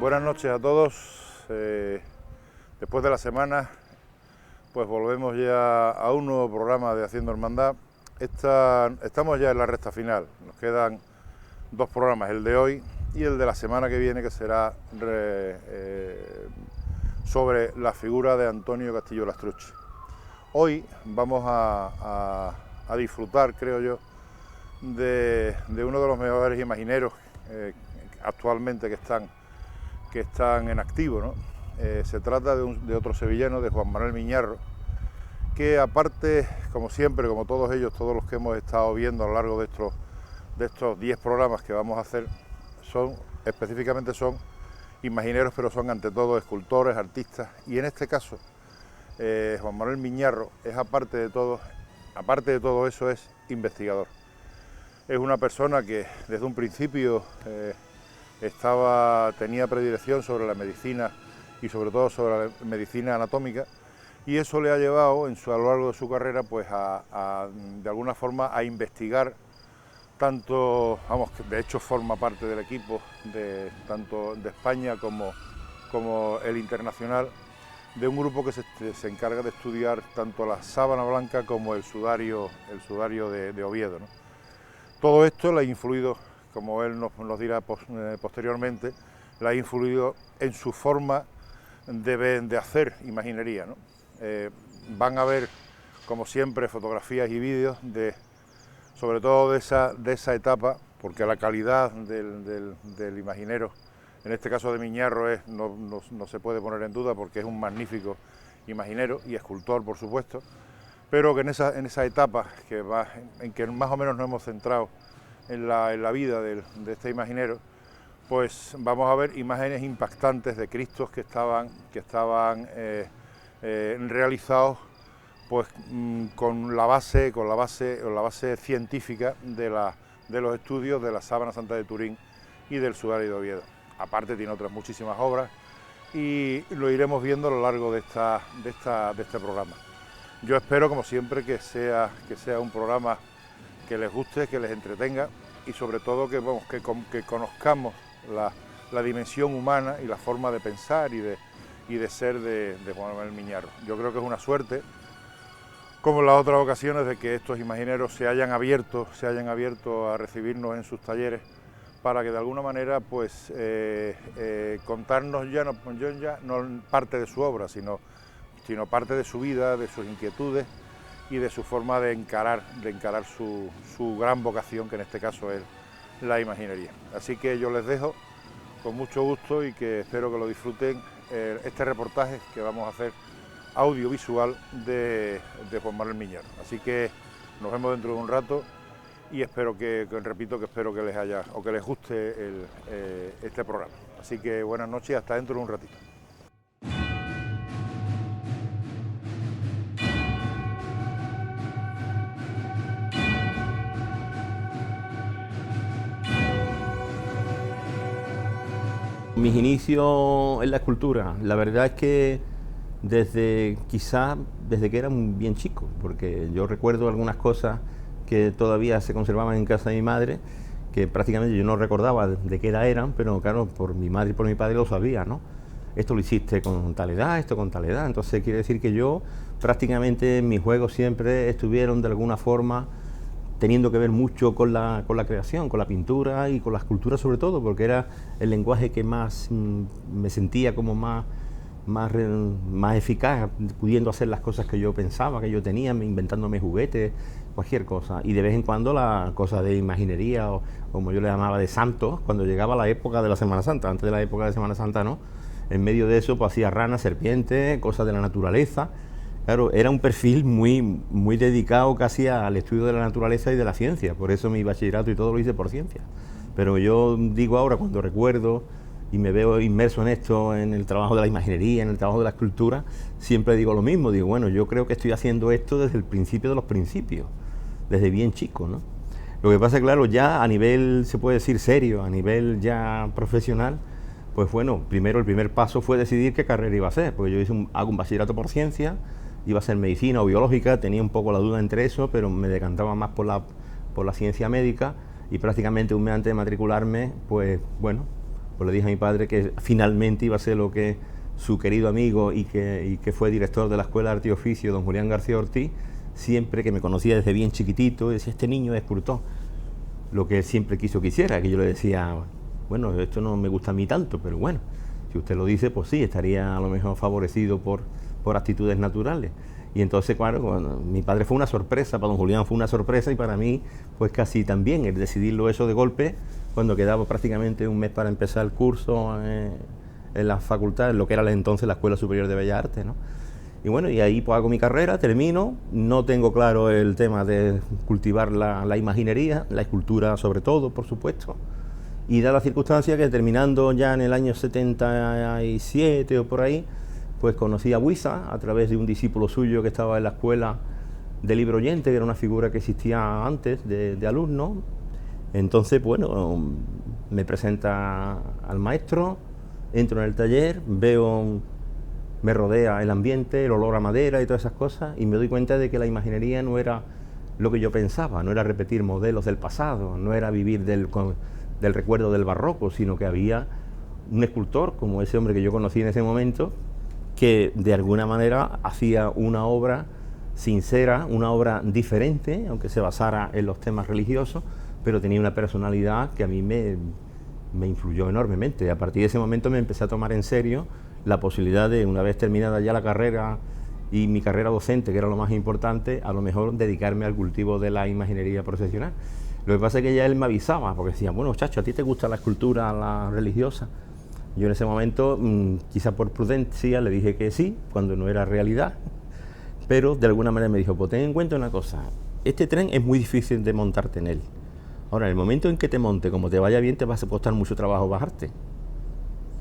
Buenas noches a todos. Después de la semana, pues volvemos ya a un nuevo programa de Haciendo Hermandad. Estamos ya en la recta final. Nos quedan dos programas, el de hoy y el de la semana que viene, que será sobre la figura de Antonio Castillo Lastrucci. Hoy vamos a disfrutar, creo yo, de uno de los mejores imagineros actualmente que están en activo, ¿no? Se trata de otro sevillano, de Juan Manuel Miñarro, que aparte, como siempre, como todos ellos, todos los que hemos estado viendo a lo largo de estos 10 programas que vamos a hacer, específicamente son imagineros, pero son ante todo escultores, artistas, y en este caso Juan Manuel Miñarro es aparte de todo eso, es investigador. Es una persona que desde un principio tenía predilección sobre la medicina y sobre todo sobre la medicina anatómica, y eso le ha llevado a lo largo de su carrera pues de alguna forma a investigar tanto, de hecho forma parte del equipo tanto de España como el internacional, de un grupo que se encarga de estudiar tanto la sábana blanca como el sudario de Oviedo, ¿no? Todo esto le ha influido, como él nos dirá posteriormente, le ha influido en su forma de hacer imaginería, ¿no? Van a ver, como siempre, fotografías y vídeos sobre todo de esa etapa, porque la calidad del imaginero, en este caso de Miñarro, no se puede poner en duda, porque es un magnífico imaginero y escultor, por supuesto, pero que en esa etapa en que más o menos nos hemos centrado en la vida de este imaginero, pues vamos a ver imágenes impactantes de Cristos que estaban realizados pues con la base científica de los estudios de la sábana santa de Turín y del sudario de Oviedo. Aparte tiene otras muchísimas obras y lo iremos viendo a lo largo de este programa. Yo espero, como siempre, que sea un programa que les guste, que les entretenga y sobre todo que conozcamos la dimensión humana y la forma de pensar y de ser de Juan Manuel Miñarro. Yo creo que es una suerte, como en las otras ocasiones, de que estos imagineros se hayan abierto a recibirnos en sus talleres, para que de alguna manera pues contarnos ya no parte de su obra, sino parte de su vida, de sus inquietudes y de su forma de encarar su gran vocación, que en este caso es la imaginería. Así que yo les dejo con mucho gusto y que espero que lo disfruten, este reportaje que vamos a hacer audiovisual de Juan Manuel Miñarro. Así que nos vemos dentro de un rato y espero que les guste este programa. Así que buenas noches y hasta dentro de un ratito. Mis inicios en la escultura, la verdad es que desde que era bien chico, porque yo recuerdo algunas cosas que todavía se conservaban en casa de mi madre, que prácticamente yo no recordaba de qué edad eran, pero claro, por mi madre y por mi padre lo sabía, ¿no? Esto lo hiciste con tal edad, esto con tal edad. Entonces quiere decir que yo prácticamente mis juegos siempre estuvieron de alguna forma teniendo que ver mucho con la creación, con la pintura y con la escultura sobre todo, porque era el lenguaje que más me sentía como más eficaz, pudiendo hacer las cosas que yo pensaba, que yo tenía, inventándome juguetes, cualquier cosa. Y de vez en cuando la cosa de imaginería, o como yo le llamaba, de santos, cuando llegaba la época de la Semana Santa, antes de la época de Semana Santa no, en medio de eso pues hacía ranas, serpientes, cosas de la naturaleza. Claro, era un perfil muy dedicado casi al estudio de la naturaleza y de la ciencia, por eso mi bachillerato y todo lo hice por ciencia. Pero yo digo ahora, cuando recuerdo y me veo inmerso en esto, en el trabajo de la imaginería, en el trabajo de la escultura, siempre digo lo mismo, digo, bueno, yo creo que estoy haciendo esto desde el principio de los principios, desde bien chico, ¿no? Lo que pasa es, claro, ya a nivel, se puede decir, serio, a nivel ya profesional, pues bueno, primero el primer paso fue decidir qué carrera iba a hacer, porque yo hago un bachillerato por ciencia, iba a ser medicina o biológica, tenía un poco la duda entre eso, pero me decantaba más por la ciencia médica, y prácticamente un mes antes de matricularme, pues bueno, pues le dije a mi padre que finalmente iba a ser lo que su querido amigo y que fue director de la Escuela de Arte y Oficio, don Julián García Ortiz, siempre que me conocía desde bien chiquitito, decía, este niño es escultor. Lo que él siempre quiso que hiciera, que yo le decía, bueno, esto no me gusta a mí tanto, pero bueno, si usted lo dice, pues sí, estaría a lo mejor favorecido por actitudes naturales. Y entonces, claro, bueno, mi padre fue una sorpresa, para don Julián fue una sorpresa y para mí, pues casi también, el decidirlo eso de golpe, cuando quedaba prácticamente un mes para empezar el curso en la facultad, en lo que era entonces la Escuela Superior de Bellas Artes, ¿no? Y bueno, y ahí pues hago mi carrera, termino, no tengo claro el tema de cultivar la imaginería, la escultura sobre todo, por supuesto, y da la circunstancia que terminando ya en el año 77 o por ahí, pues conocí a Buiza a través de un discípulo suyo que estaba en la escuela de libro oyente, que era una figura que existía antes de alumno. Entonces, bueno, me presenta al maestro, entro en el taller, me rodea el ambiente, el olor a madera y todas esas cosas, y me doy cuenta de que la imaginería no era lo que yo pensaba, no era repetir modelos del pasado, no era vivir del recuerdo del barroco, sino que había un escultor, como ese hombre que yo conocí en ese momento, que de alguna manera hacía una obra sincera, una obra diferente, aunque se basara en los temas religiosos, pero tenía una personalidad que a mí me influyó enormemente. A partir de ese momento me empecé a tomar en serio la posibilidad de, una vez terminada ya la carrera y mi carrera docente, que era lo más importante, a lo mejor dedicarme al cultivo de la imaginería profesional. Lo que pasa es que ya él me avisaba, porque decía, bueno, chacho, ¿a ti te gusta la escultura, la religiosa? Yo en ese momento, quizá por prudencia, le dije que sí, cuando no era realidad, pero de alguna manera me dijo, pues ten en cuenta una cosa, este tren es muy difícil de montarte en él. Ahora, en el momento en que te monte, como te vaya bien, te va a costar mucho trabajo bajarte,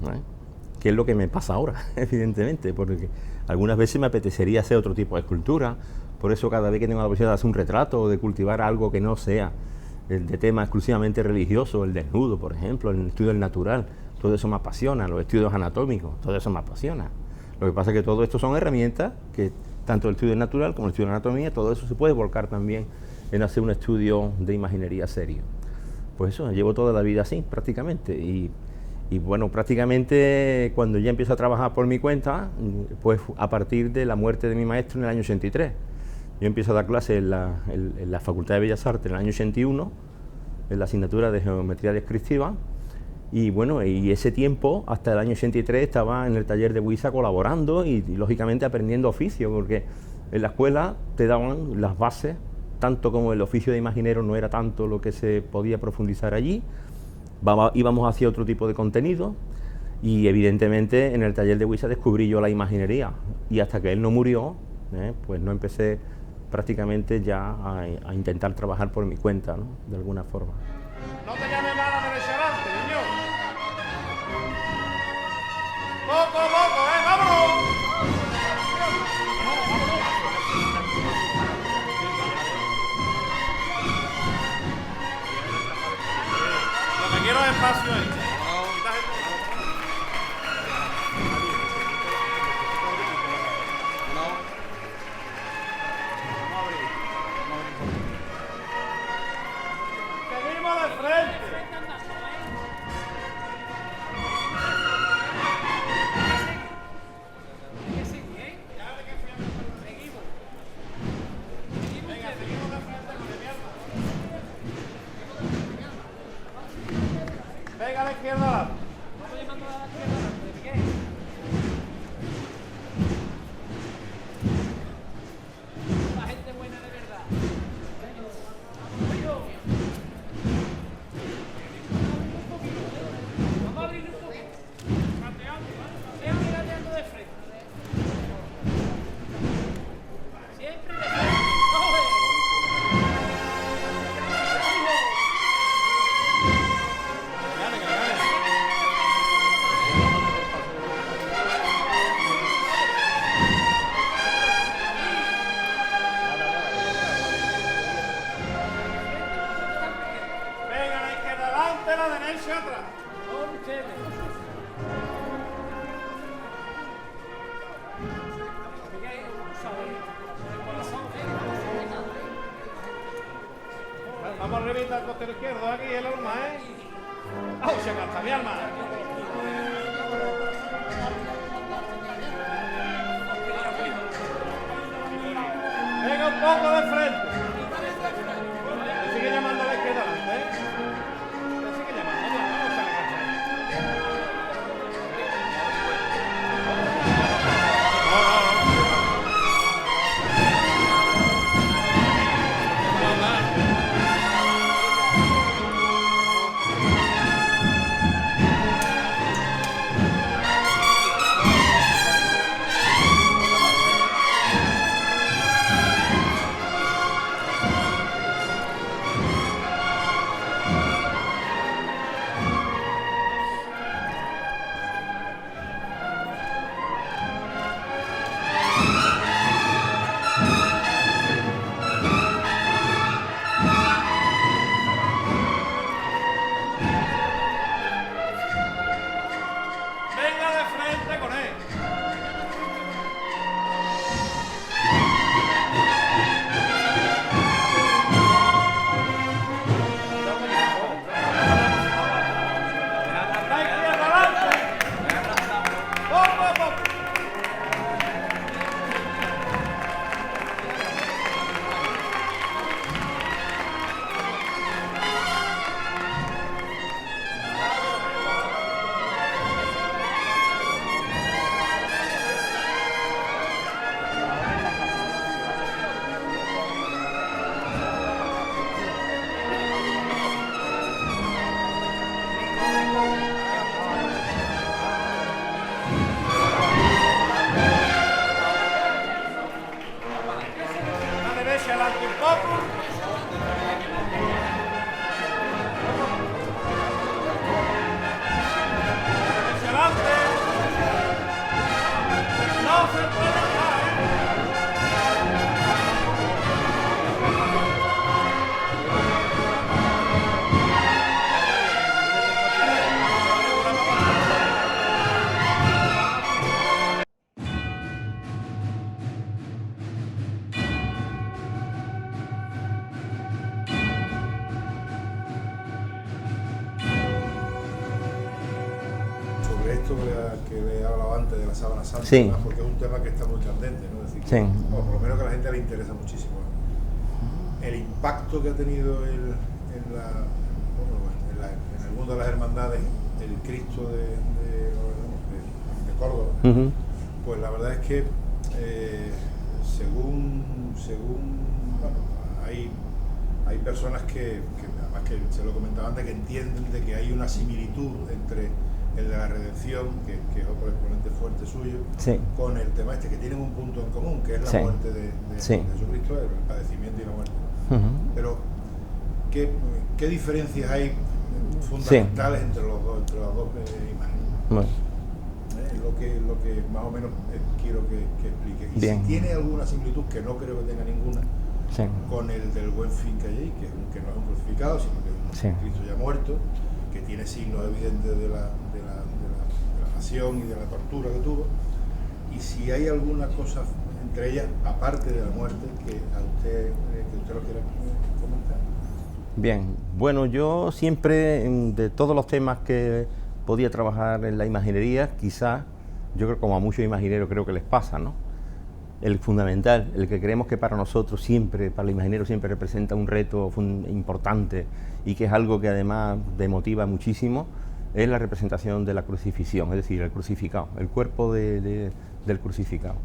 ¿no? Que es lo que me pasa ahora, evidentemente, porque algunas veces me apetecería hacer otro tipo de escultura, por eso cada vez que tengo la posibilidad de hacer un retrato o de cultivar algo que no sea el de tema exclusivamente religioso, el desnudo, por ejemplo, el estudio del natural, todo eso me apasiona, los estudios anatómicos, todo eso me apasiona. Lo que pasa es que todo esto son herramientas que tanto el estudio natural como el estudio de anatomía, todo eso se puede volcar también en hacer un estudio de imaginería serio. Pues eso, llevo toda la vida así, prácticamente, y bueno, prácticamente cuando ya empiezo a trabajar por mi cuenta, pues a partir de la muerte de mi maestro en el año 83. Yo empiezo a dar clases en la Facultad de Bellas Artes en el año 81, en la asignatura de Geometría Descriptiva, y bueno, y ese tiempo, hasta el año 83, estaba en el taller de Buiza colaborando y lógicamente aprendiendo oficio, porque en la escuela te daban las bases, tanto como el oficio de imaginero no era tanto lo que se podía profundizar allí, íbamos hacia otro tipo de contenido y evidentemente en el taller de Buiza descubrí yo la imaginería y hasta que él no murió, pues no empecé prácticamente ya a intentar trabajar por mi cuenta, ¿no? De alguna forma. No te llames nada de restaurante, niño. Poco, ¡vámonos! Lo que quiero es espacio ahí. Seguimos de frente. Venga a la izquierda. La gente buena de verdad. Vamos a abrir un poco. Siempre gateando de frente. Siempre de frente. Venga a la izquierda adelante, la derecha atrás. Con ustedes. Vamos a revisar el costero izquierdo aquí, el alma, ¡Ah, se cansa mi alma! Venga un poco de frente. Le sigue llamando a la izquierda adelante, ¿eh? Le sigue llamando, vamos a la Venga de frente con él. La izquierda adelante. Poco a poco. La derecha adelante un poco. Derecha adelante. No se puede dejar, ¿eh? Sobre esto que le hablaba antes de la sábana santa, Sí. además, porque es un tema que está muy candente, ¿no? Es decir, Sí. o por lo menos que a la gente le interesa muchísimo. El impacto que ha tenido en el mundo de las hermandades el Cristo de Córdoba, Ujú. pues la verdad es que según bueno, hay personas que además que se lo comentaba antes, que entienden de que hay una similitud entre el de la redención, que es otro exponente fuerte suyo, Sí. con el tema este, que tienen un punto en común, que es la Sí. muerte de Sí. Jesucristo, el padecimiento y la muerte. Ujú. Pero ¿qué diferencias hay fundamentales entre las dos imágenes? Bueno, Lo que más o menos quiero que explique. Y Bien. si tiene alguna similitud, que no creo que tenga ninguna, sí. con el del Buen Fin que hay ahí, que no es un crucificado, sino que es un Sí. Cristo ya muerto, que tiene signos evidentes de la pasión y de la tortura que tuvo. Y si hay alguna cosa entre ellas, aparte de la muerte, que usted lo quiera comentar. Bien, bueno, yo siempre, de todos los temas que podía trabajar en la imaginería, quizás, yo creo como a muchos imagineros creo que les pasa, ¿no? El fundamental, el que creemos que para nosotros siempre, para el imaginero siempre representa un reto importante y que es algo que además demotiva muchísimo, es la representación de la crucifixión, es decir, el crucificado, el cuerpo del crucificado.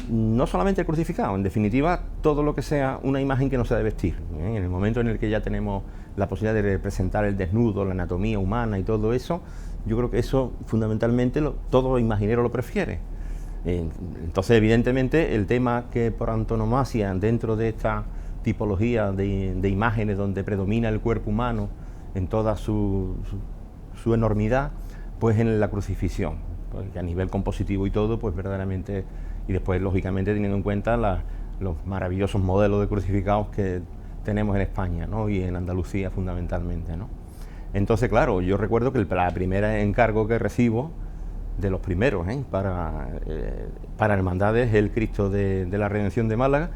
No solamente el crucificado, en definitiva, todo lo que sea una imagen que no sea de vestir. En el momento en el que ya tenemos la posibilidad de representar el desnudo, la anatomía humana y todo eso, yo creo que eso fundamentalmente todo imaginero lo prefiere. Entonces, evidentemente, el tema que por antonomasia dentro de esta tipología de imágenes donde predomina el cuerpo humano en toda su enormidad, pues en la crucifixión, porque a nivel compositivo y todo, pues verdaderamente, y después lógicamente teniendo en cuenta los maravillosos modelos de crucificados que tenemos en España, ¿no? Y en Andalucía fundamentalmente, ¿no? Entonces, claro, yo recuerdo que la primera encargo que recibo, de los primeros, para hermandades, el Cristo de la Redención de Málaga,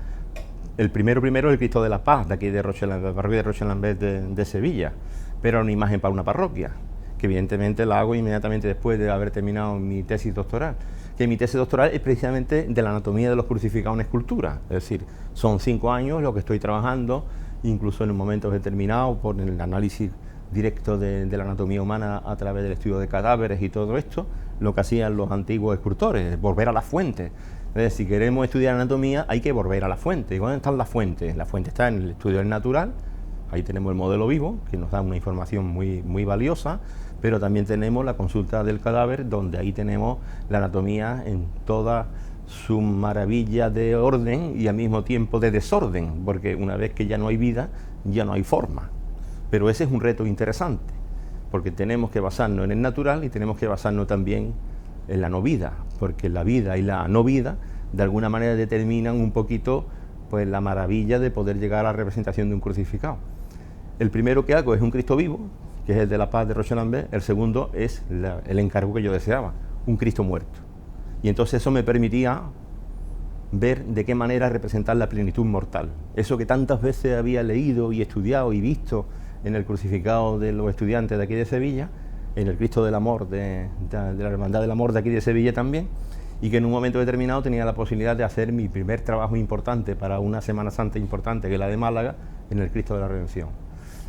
El primero es el Cristo de la Paz, de aquí de Roche-Lambert, parroquia de Roche-Lambert de Sevilla, pero era una imagen para una parroquia, que evidentemente la hago inmediatamente después de haber terminado mi tesis doctoral. Que mi tesis doctoral es precisamente de la anatomía de los crucificados en escultura, es decir, son 5 años lo que estoy trabajando, incluso en un momento determinado, por el análisis directo de la anatomía humana a través del estudio de cadáveres y todo esto, lo que hacían los antiguos escultores, volver a la fuente. Entonces, si queremos estudiar anatomía, hay que volver a la fuente. ¿Y dónde están las fuentes? La fuente está en el estudio del natural, ahí tenemos el modelo vivo, que nos da una información muy valiosa, pero también tenemos la consulta del cadáver, donde ahí tenemos la anatomía en toda su maravilla de orden y al mismo tiempo de desorden, porque una vez que ya no hay vida, ya no hay forma. Pero ese es un reto interesante, porque tenemos que basarnos en el natural y tenemos que basarnos también en la no vida, porque la vida y la no vida de alguna manera determinan un poquito pues la maravilla de poder llegar a la representación de un crucificado. El primero que hago es un Cristo vivo, que es el de la Paz de Roche-Lambert. El segundo es el encargo que yo deseaba, un Cristo muerto. Y entonces eso me permitía ver de qué manera representar la plenitud mortal. Eso que tantas veces había leído y estudiado y visto en el crucificado de los estudiantes de aquí de Sevilla, en el Cristo del Amor, de la Hermandad del Amor de aquí de Sevilla también, y que en un momento determinado tenía la posibilidad de hacer mi primer trabajo importante para una Semana Santa importante, que es la de Málaga, en el Cristo de la Redención.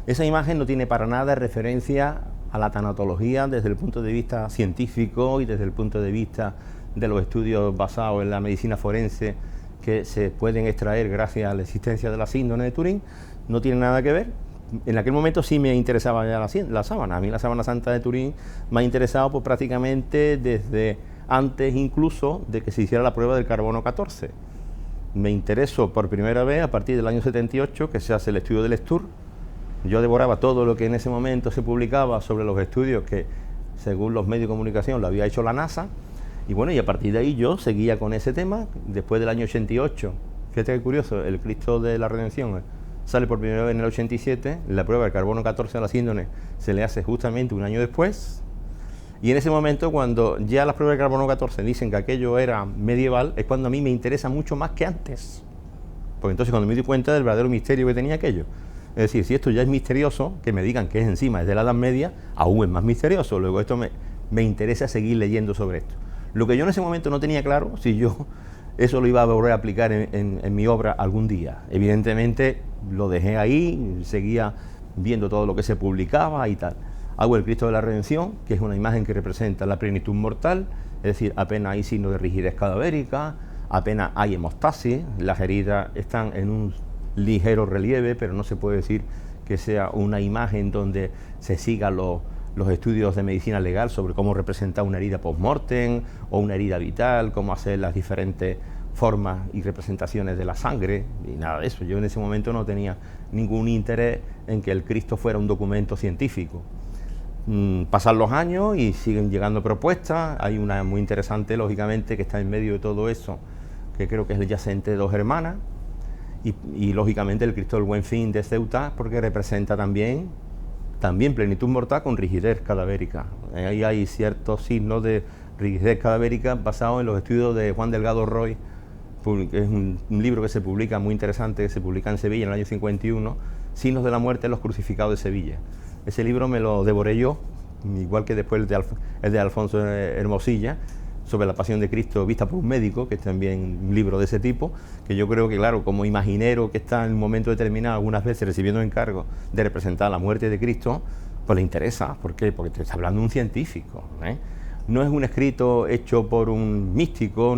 Esa imagen no tiene para nada referencia a la tanatología desde el punto de vista científico y desde el punto de vista de los estudios basados en la medicina forense que se pueden extraer gracias a la existencia de la síndrome de Turín. No tiene nada que ver. En aquel momento sí me interesaba ya la sábana. A mí la Sábana Santa de Turín me ha interesado pues, prácticamente desde antes incluso de que se hiciera la prueba del carbono 14. Me interesó por primera vez a partir del año 78, que se hace el estudio del Stur. Yo devoraba todo lo que en ese momento se publicaba sobre los estudios que, según los medios de comunicación, lo había hecho la NASA. Y bueno, y a partir de ahí yo seguía con ese tema. Después del año 88, fíjate qué curioso, el Cristo de la Redención sale por primera vez en el 87, la prueba del carbono 14 a la síndrome se le hace justamente un año después. Y en ese momento, cuando ya las pruebas del carbono 14 dicen que aquello era medieval, es cuando a mí me interesa mucho más que antes. Porque entonces cuando me di cuenta del verdadero misterio que tenía aquello. Es decir, si esto ya es misterioso, que me digan que es encima, es de la Edad Media, aún es más misterioso. Luego esto me interesa seguir leyendo sobre esto. Lo que yo en ese momento no tenía claro, si yo eso lo iba a volver a aplicar en mi obra algún día. Evidentemente lo dejé ahí, seguía viendo todo lo que se publicaba y tal. Hago el Cristo de la Redención, que es una imagen que representa la plenitud mortal, es decir, apenas hay signo de rigidez cadavérica, apenas hay hemostasis, las heridas están en un ligero relieve, pero no se puede decir que sea una imagen donde se sigan los estudios de medicina legal sobre cómo representar una herida post-mortem o una herida vital, cómo hacer las diferentes formas y representaciones de la sangre, y nada de eso. Yo en ese momento no tenía ningún interés en que el Cristo fuera un documento científico. Pasan los años y siguen llegando propuestas. Hay una muy interesante, lógicamente, que está en medio de todo eso, que creo que es el yacente de Dos Hermanas, y lógicamente el Cristo del Buen Fin de Ceuta, porque representa también plenitud mortal con rigidez cadavérica. Ahí hay ciertos signos de rigidez cadavérica basados en los estudios de Juan Delgado Roy, que es un libro que se publica muy interesante, que se publica en Sevilla en el año 51, Signos de la muerte de los crucificados de Sevilla. Ese libro me lo devoré yo, igual que después el de Alfonso Hermosilla, sobre la Pasión de Cristo vista por un médico, que es también un libro de ese tipo, que yo creo que, claro, como imaginero que está en un momento determinado, algunas veces recibiendo encargo de representar la muerte de Cristo, pues le interesa. ¿Por qué? Porque te está hablando un científico, ¿eh? No es un escrito hecho por un místico,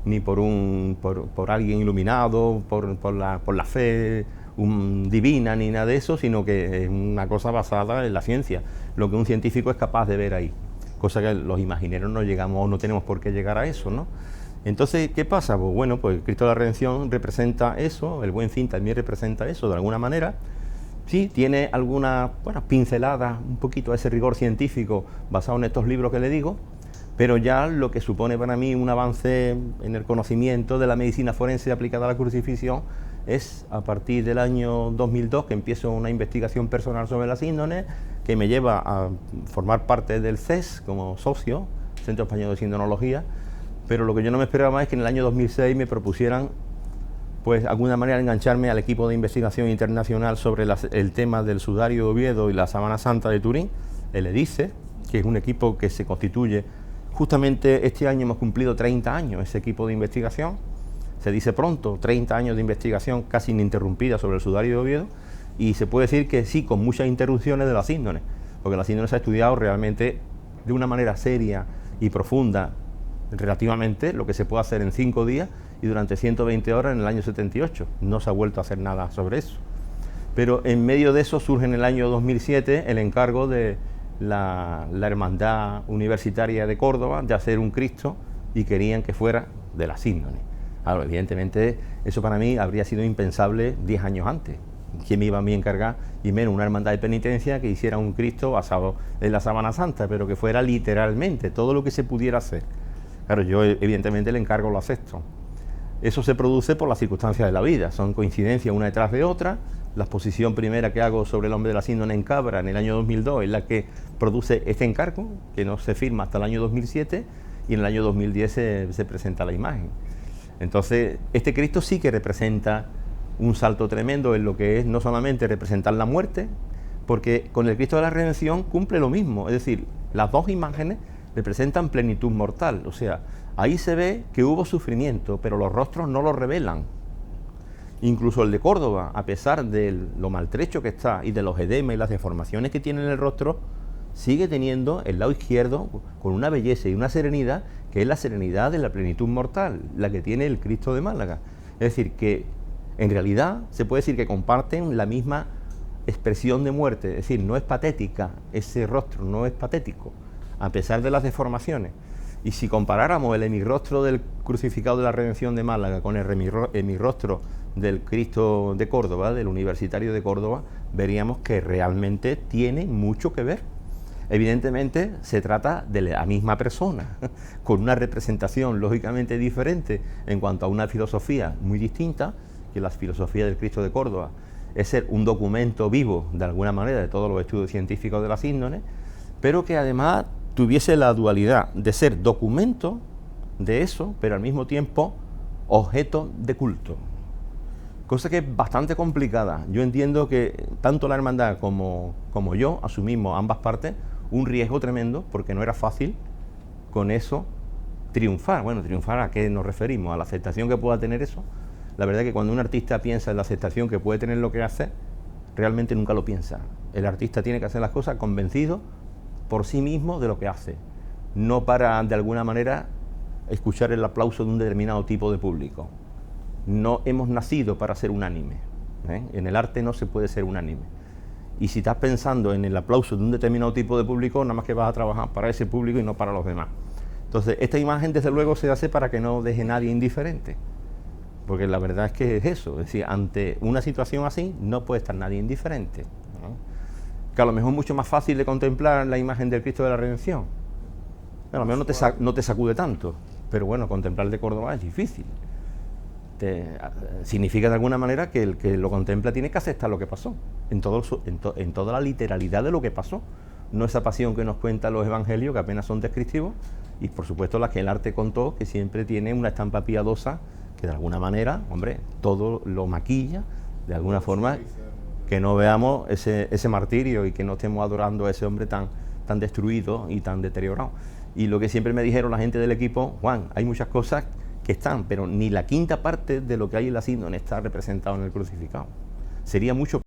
ni por alguien iluminado, por la fe divina, ni nada de eso, sino que es una cosa basada en la ciencia, lo que un científico es capaz de ver ahí. Cosa que los imagineros no llegamos, no tenemos por qué llegar a eso, ¿no? Entonces, ¿qué pasa? Pues bueno, pues el Cristo de la Redención representa eso, el Buen Fin también representa eso de alguna manera. Sí, tiene algunas pinceladas, un poquito a ese rigor científico basado en estos libros que le digo, pero ya lo que supone para mí un avance en el conocimiento de la medicina forense aplicada a la crucifixión es a partir del año 2002 que empiezo una investigación personal sobre la síndrome, que me lleva a formar parte del CES como socio, Centro Español de Sindonología, pero lo que yo no me esperaba más es que en el año 2006 me propusieran pues de alguna manera engancharme al equipo de investigación internacional sobre el tema del sudario de Oviedo y la Sábana Santa de Turín, el EDICE, que es un equipo que se constituye, justamente este año hemos cumplido 30 años, ese equipo de investigación, se dice pronto, 30 años de investigación casi ininterrumpida sobre el sudario de Oviedo, y se puede decir que sí, con muchas interrupciones de la síndrome, porque la síndrome se ha estudiado realmente de una manera seria y profunda, relativamente lo que se puede hacer en 5 días y durante 120 horas en el año 78. No se ha vuelto a hacer nada sobre eso. Pero en medio de eso surge en el año 2007 el encargo de la Hermandad Universitaria de Córdoba de hacer un Cristo y querían que fuera de la síndrome. Claro, evidentemente eso para mí habría sido impensable 10 años antes. ¿Quién me iba a mí a encargar? Y menos una hermandad de penitencia que hiciera un Cristo basado en la Sábana Santa, pero que fuera literalmente todo lo que se pudiera hacer. Claro, yo evidentemente el encargo lo acepto. Eso se produce por las circunstancias de la vida, son coincidencias una detrás de otra. La exposición primera que hago sobre el hombre de la síndrome en Cabra en el año 2002 es la que produce este encargo, que no se firma hasta el año 2007, y en el año 2010 se presenta la imagen. Entonces, este Cristo sí que representa un salto tremendo en lo que es no solamente representar la muerte, porque con el Cristo de la Redención cumple lo mismo, es decir, las dos imágenes representan plenitud mortal, o sea, ahí se ve que hubo sufrimiento, pero los rostros no lo revelan. Incluso el de Córdoba, a pesar de lo maltrecho que está y de los edemas y las deformaciones que tiene en el rostro, sigue teniendo el lado izquierdo con una belleza y una serenidad que es la serenidad de la plenitud mortal, la que tiene el Cristo de Málaga. Es decir, que en realidad se puede decir que comparten la misma expresión de muerte, es decir, no es patética, ese rostro no es patético, a pesar de las deformaciones. Y si comparáramos el hemirrostro del crucificado de la Redención de Málaga con el hemirrostro del Cristo de Córdoba, del Universitario de Córdoba, veríamos que realmente tiene mucho que ver. Evidentemente se trata de la misma persona, con una representación lógicamente diferente en cuanto a una filosofía muy distinta, que la filosofía del Cristo de Córdoba es ser un documento vivo, de alguna manera, de todos los estudios científicos de la síndrome, pero que además tuviese la dualidad de ser documento de eso, pero al mismo tiempo objeto de culto. Cosa que es bastante complicada. Yo entiendo que tanto la hermandad como yo asumimos ambas partes un riesgo tremendo, porque no era fácil con eso triunfar. Bueno, triunfar, ¿a qué nos referimos? A la aceptación que pueda tener eso. La verdad es que cuando un artista piensa en la aceptación que puede tener lo que hace, realmente nunca lo piensa. El artista tiene que hacer las cosas convencido por sí mismo de lo que hace, no para de alguna manera escuchar el aplauso de un determinado tipo de público. No hemos nacido para ser unánime, ¿eh? En el arte no se puede ser unánime. Y si estás pensando en el aplauso de un determinado tipo de público, nada más que vas a trabajar para ese público y no para los demás. Entonces, esta imagen desde luego se hace para que no deje nadie indiferente, porque la verdad es que es eso, es decir, ante una situación así no puede estar nadie indiferente, ¿no? Que a lo mejor es mucho más fácil de contemplar la imagen del Cristo de la Redención, a lo mejor no te sacude tanto, pero bueno, contemplar el de Córdoba es difícil. Significa de alguna manera que el que lo contempla tiene que aceptar lo que pasó, en toda la literalidad de lo que pasó, no esa pasión que nos cuentan los evangelios, que apenas son descriptivos, y por supuesto la que el arte contó, que siempre tiene una estampa piadosa, que de alguna manera, hombre, todo lo maquilla, de alguna forma, que no veamos ese martirio y que no estemos adorando a ese hombre tan destruido y tan deteriorado. Y lo que siempre me dijeron la gente del equipo: Juan, hay muchas cosas que están, pero ni la quinta parte de lo que hay en la síndrome está representado en el crucificado. Sería mucho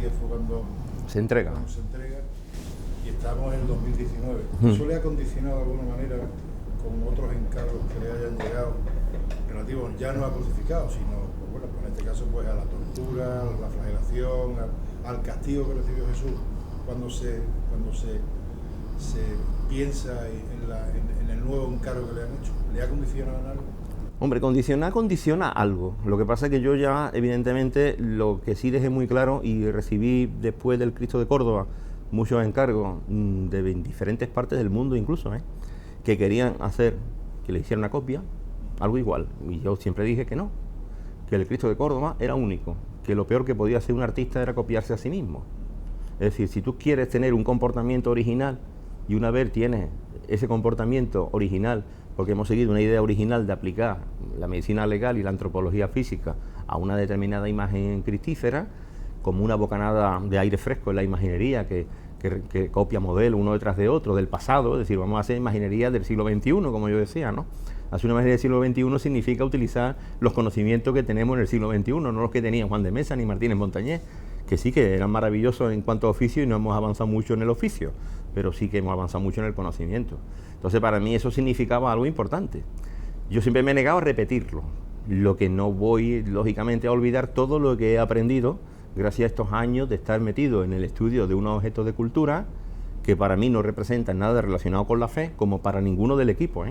sigue fue cuando Se entrega. cuando se entrega, y estamos en el 2019. ¿Eso le ha condicionado de alguna manera con otros encargos que le hayan llegado relativos ya no a crucificados, sino, pues bueno, pues en este caso pues a la tortura, a la flagelación, al castigo que recibió Jesús cuando se piensa en el nuevo encargo que le han hecho? ¿Le ha condicionado en algo? Hombre, condiciona algo. Lo que pasa es que yo ya, evidentemente, lo que sí dejé muy claro, y recibí después del Cristo de Córdoba muchos encargos de diferentes partes del mundo incluso, que querían hacer que le hiciera una copia, algo igual. Y yo siempre dije que no, que el Cristo de Córdoba era único, que lo peor que podía hacer un artista era copiarse a sí mismo. Es decir, si tú quieres tener un comportamiento original y una vez tienes ese comportamiento original, porque hemos seguido una idea original de aplicar la medicina legal y la antropología física a una determinada imagen cristífera, como una bocanada de aire fresco en la imaginería que copia modelos uno detrás de otro del pasado, es decir, vamos a hacer imaginería del siglo XXI, como yo decía, ¿no? Hacer una imaginería del siglo XXI significa utilizar los conocimientos que tenemos en el siglo XXI, no los que tenían Juan de Mesa ni Martínez Montañés, que sí que eran maravillosos en cuanto a oficio y no hemos avanzado mucho en el oficio, pero sí que hemos avanzado mucho en el conocimiento. Entonces, para mí eso significaba algo importante. Yo siempre me he negado a repetirlo, lo que no voy, lógicamente, a olvidar todo lo que he aprendido gracias a estos años de estar metido en el estudio de unos objetos de cultura que para mí no representan nada relacionado con la fe, como para ninguno del equipo,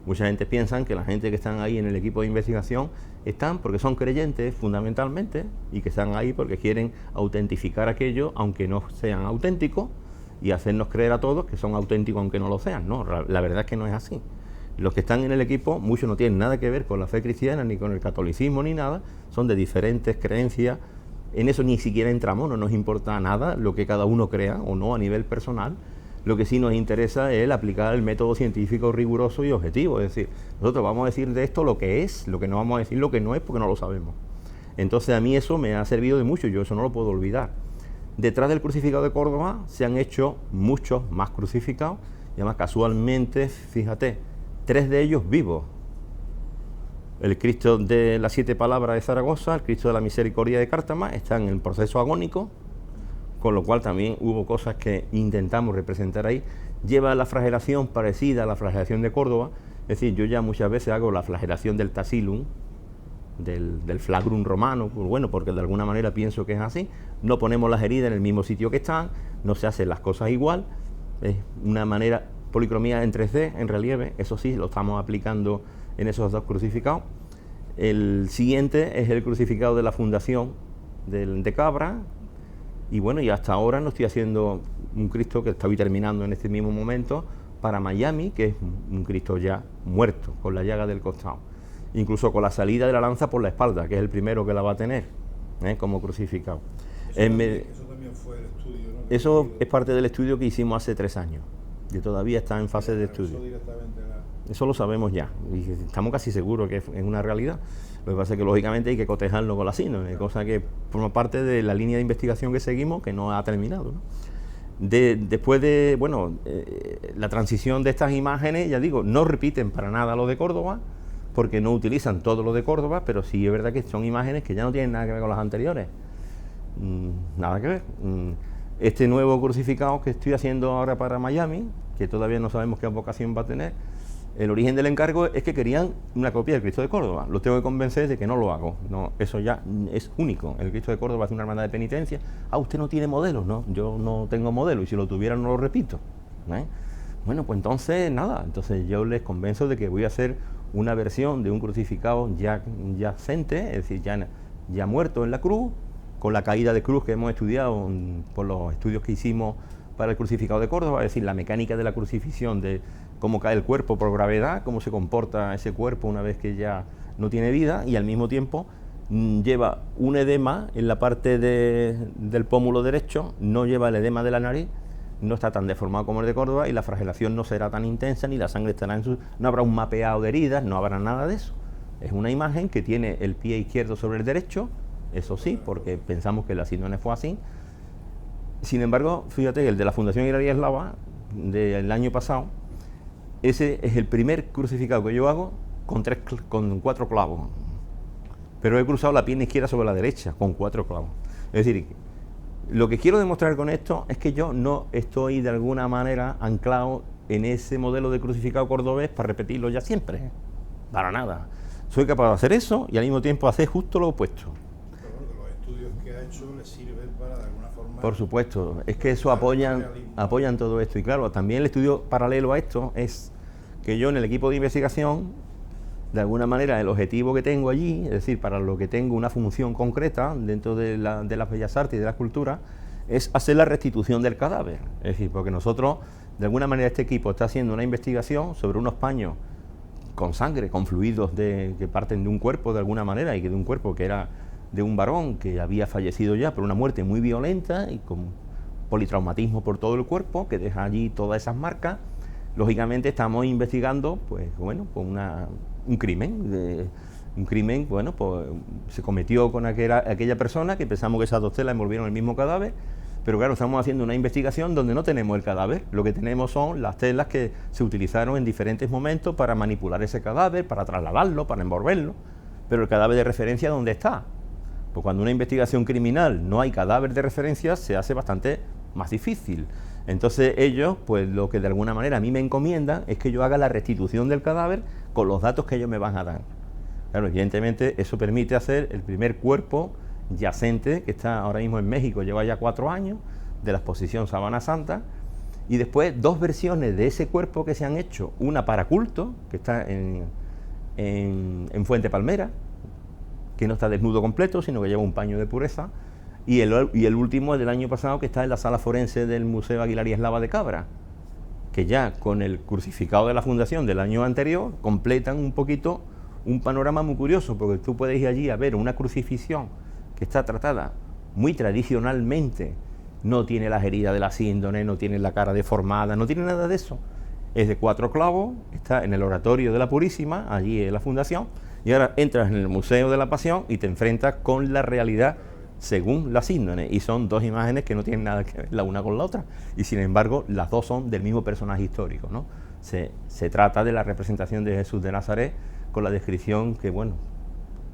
Mucha gente piensa que la gente que están ahí en el equipo de investigación están porque son creyentes fundamentalmente y que están ahí porque quieren autentificar aquello aunque no sean auténticos y hacernos creer a todos que son auténticos aunque no lo sean. No, la verdad es que no es así. Los que están en el equipo, muchos no tienen nada que ver con la fe cristiana ni con el catolicismo ni nada, son de diferentes creencias. En eso ni siquiera entramos, no nos importa nada lo que cada uno crea o no a nivel personal. Lo que sí nos interesa es el aplicar el método científico riguroso y objetivo. Es decir, nosotros vamos a decir de esto lo que es, lo que no vamos a decir lo que no es porque no lo sabemos. Entonces a mí eso me ha servido de mucho, yo eso no lo puedo olvidar. Detrás del crucificado de Córdoba se han hecho muchos más crucificados y además casualmente, fíjate, 3 de ellos vivos. El Cristo de las 7 palabras de Zaragoza, el Cristo de la Misericordia de Cártama, están en proceso agónico, con lo cual también hubo cosas que intentamos representar ahí. Lleva la flagelación parecida a la flagelación de Córdoba, es decir, yo ya muchas veces hago la flagelación del Tasilum, del flagrum romano, pues bueno, porque de alguna manera pienso que es así. No ponemos las heridas en el mismo sitio que están, no se hacen las cosas igual, es una manera, policromía en 3D, en relieve, eso sí, lo estamos aplicando en esos 2 crucificados. El siguiente es el crucificado de la fundación de Cabra, y bueno, y hasta ahora no estoy haciendo un Cristo que estoy terminando en este mismo momento para Miami, que es un Cristo ya muerto, con la llaga del costado, incluso con la salida de la lanza por la espalda, que es el primero que la va a tener, como crucificado. Eso también fue el estudio, ¿no? Eso es parte del estudio que hicimos hace 3 años, que todavía está en fase de estudio. Eso lo sabemos ya, y estamos casi seguros que es una realidad. Lo que pasa es que lógicamente hay que cotejarlo con la síndrome, cosa que forma parte de la línea de investigación que seguimos, que no ha terminado, ¿no? Después de, bueno, la transición de estas imágenes, ya digo, no repiten para nada lo de Córdoba, porque no utilizan todo lo de Córdoba, pero sí es verdad que son imágenes que ya no tienen nada que ver con las anteriores. Nada que ver. Este nuevo crucificado que estoy haciendo ahora para Miami, que todavía no sabemos qué vocación va a tener, el origen del encargo es que querían una copia del Cristo de Córdoba. Los tengo que convencer de que no lo hago. No, eso ya es único. El Cristo de Córdoba es una hermandad de penitencia. Ah, usted no tiene modelos, ¿no? Yo no tengo modelo y si lo tuviera no lo repito. Bueno, pues entonces nada. Entonces yo les convenzo de que voy a hacer una versión de un crucificado ya yacente, es decir, ya muerto en la cruz, con la caída de cruz que hemos estudiado por los estudios que hicimos para el crucificado de Córdoba, es decir, la mecánica de la crucifixión, de cómo cae el cuerpo por gravedad, cómo se comporta ese cuerpo una vez que ya no tiene vida, y al mismo tiempo lleva un edema en la parte del pómulo derecho, no lleva el edema de la nariz, no está tan deformado como el de Córdoba y la flagelación no será tan intensa, ni la sangre estará no habrá un mapeado de heridas, no habrá nada de eso. Es una imagen que tiene el pie izquierdo sobre el derecho, eso sí, porque pensamos que la síndrome fue así. Sin embargo, fíjate, el de la Fundación Hilaria Eslava del año pasado, ese es el primer crucificado que yo hago con 4 clavos, pero he cruzado la pierna izquierda sobre la derecha con 4 clavos. Es decir, Lo que quiero demostrar con esto es que yo no estoy de alguna manera anclado en ese modelo de crucificado cordobés para repetirlo ya siempre. Para nada. Soy capaz de hacer eso y al mismo tiempo hacer justo lo opuesto. Pero bueno, que los estudios que ha hecho le sirven para de alguna forma... Por supuesto, es que eso apoyan todo esto. Y claro, también el estudio paralelo a esto es que yo en el equipo de investigación, de alguna manera el objetivo que tengo allí, es decir, para lo que tengo una función concreta dentro de las bellas artes y de la escultura, es hacer la restitución del cadáver. Es decir, porque nosotros, de alguna manera este equipo está haciendo una investigación sobre unos paños con sangre, con fluidos que parten de un cuerpo de alguna manera, y que de un cuerpo que era de un varón que había fallecido ya por una muerte muy violenta y con politraumatismo por todo el cuerpo, que deja allí todas esas marcas. Lógicamente estamos investigando, pues bueno, pues un crimen, bueno, pues se cometió con aquella persona, que pensamos que esas dos telas envolvieron el mismo cadáver, pero claro, estamos haciendo una investigación donde no tenemos el cadáver, lo que tenemos son las telas que se utilizaron en diferentes momentos para manipular ese cadáver, para trasladarlo, para envolverlo, pero el cadáver de referencia, ¿dónde está? Pues cuando una investigación criminal no hay cadáver de referencia, se hace bastante más difícil. Entonces ellos, pues lo que de alguna manera a mí me encomiendan es que yo haga la restitución del cadáver con los datos que ellos me van a dar. Claro, evidentemente eso permite hacer el primer cuerpo yacente que está ahora mismo en México, lleva ya 4 años, de la exposición Sabana Santa, y después 2 versiones de ese cuerpo que se han hecho, una para culto, que está en Fuente Palmera, que no está desnudo completo, sino que lleva un paño de pureza, y el último es del año pasado, que está en la sala forense del Museo Aguilar y Eslava de Cabra, que ya con el crucificado de la fundación del año anterior completan un poquito un panorama muy curioso, porque tú puedes ir allí a ver una crucifixión que está tratada muy tradicionalmente, no tiene las heridas de la síndrome, no tiene la cara deformada, no tiene nada de eso. Es de 4 clavos, está en el oratorio de la Purísima, allí en la fundación, y ahora entras en el Museo de la Pasión y te enfrentas con la realidad según la síndrome, y son 2 imágenes que no tienen nada que ver la una con la otra, y sin embargo las 2 son del mismo personaje histórico, ¿no? Se trata de la representación de Jesús de Nazaret con la descripción que, bueno,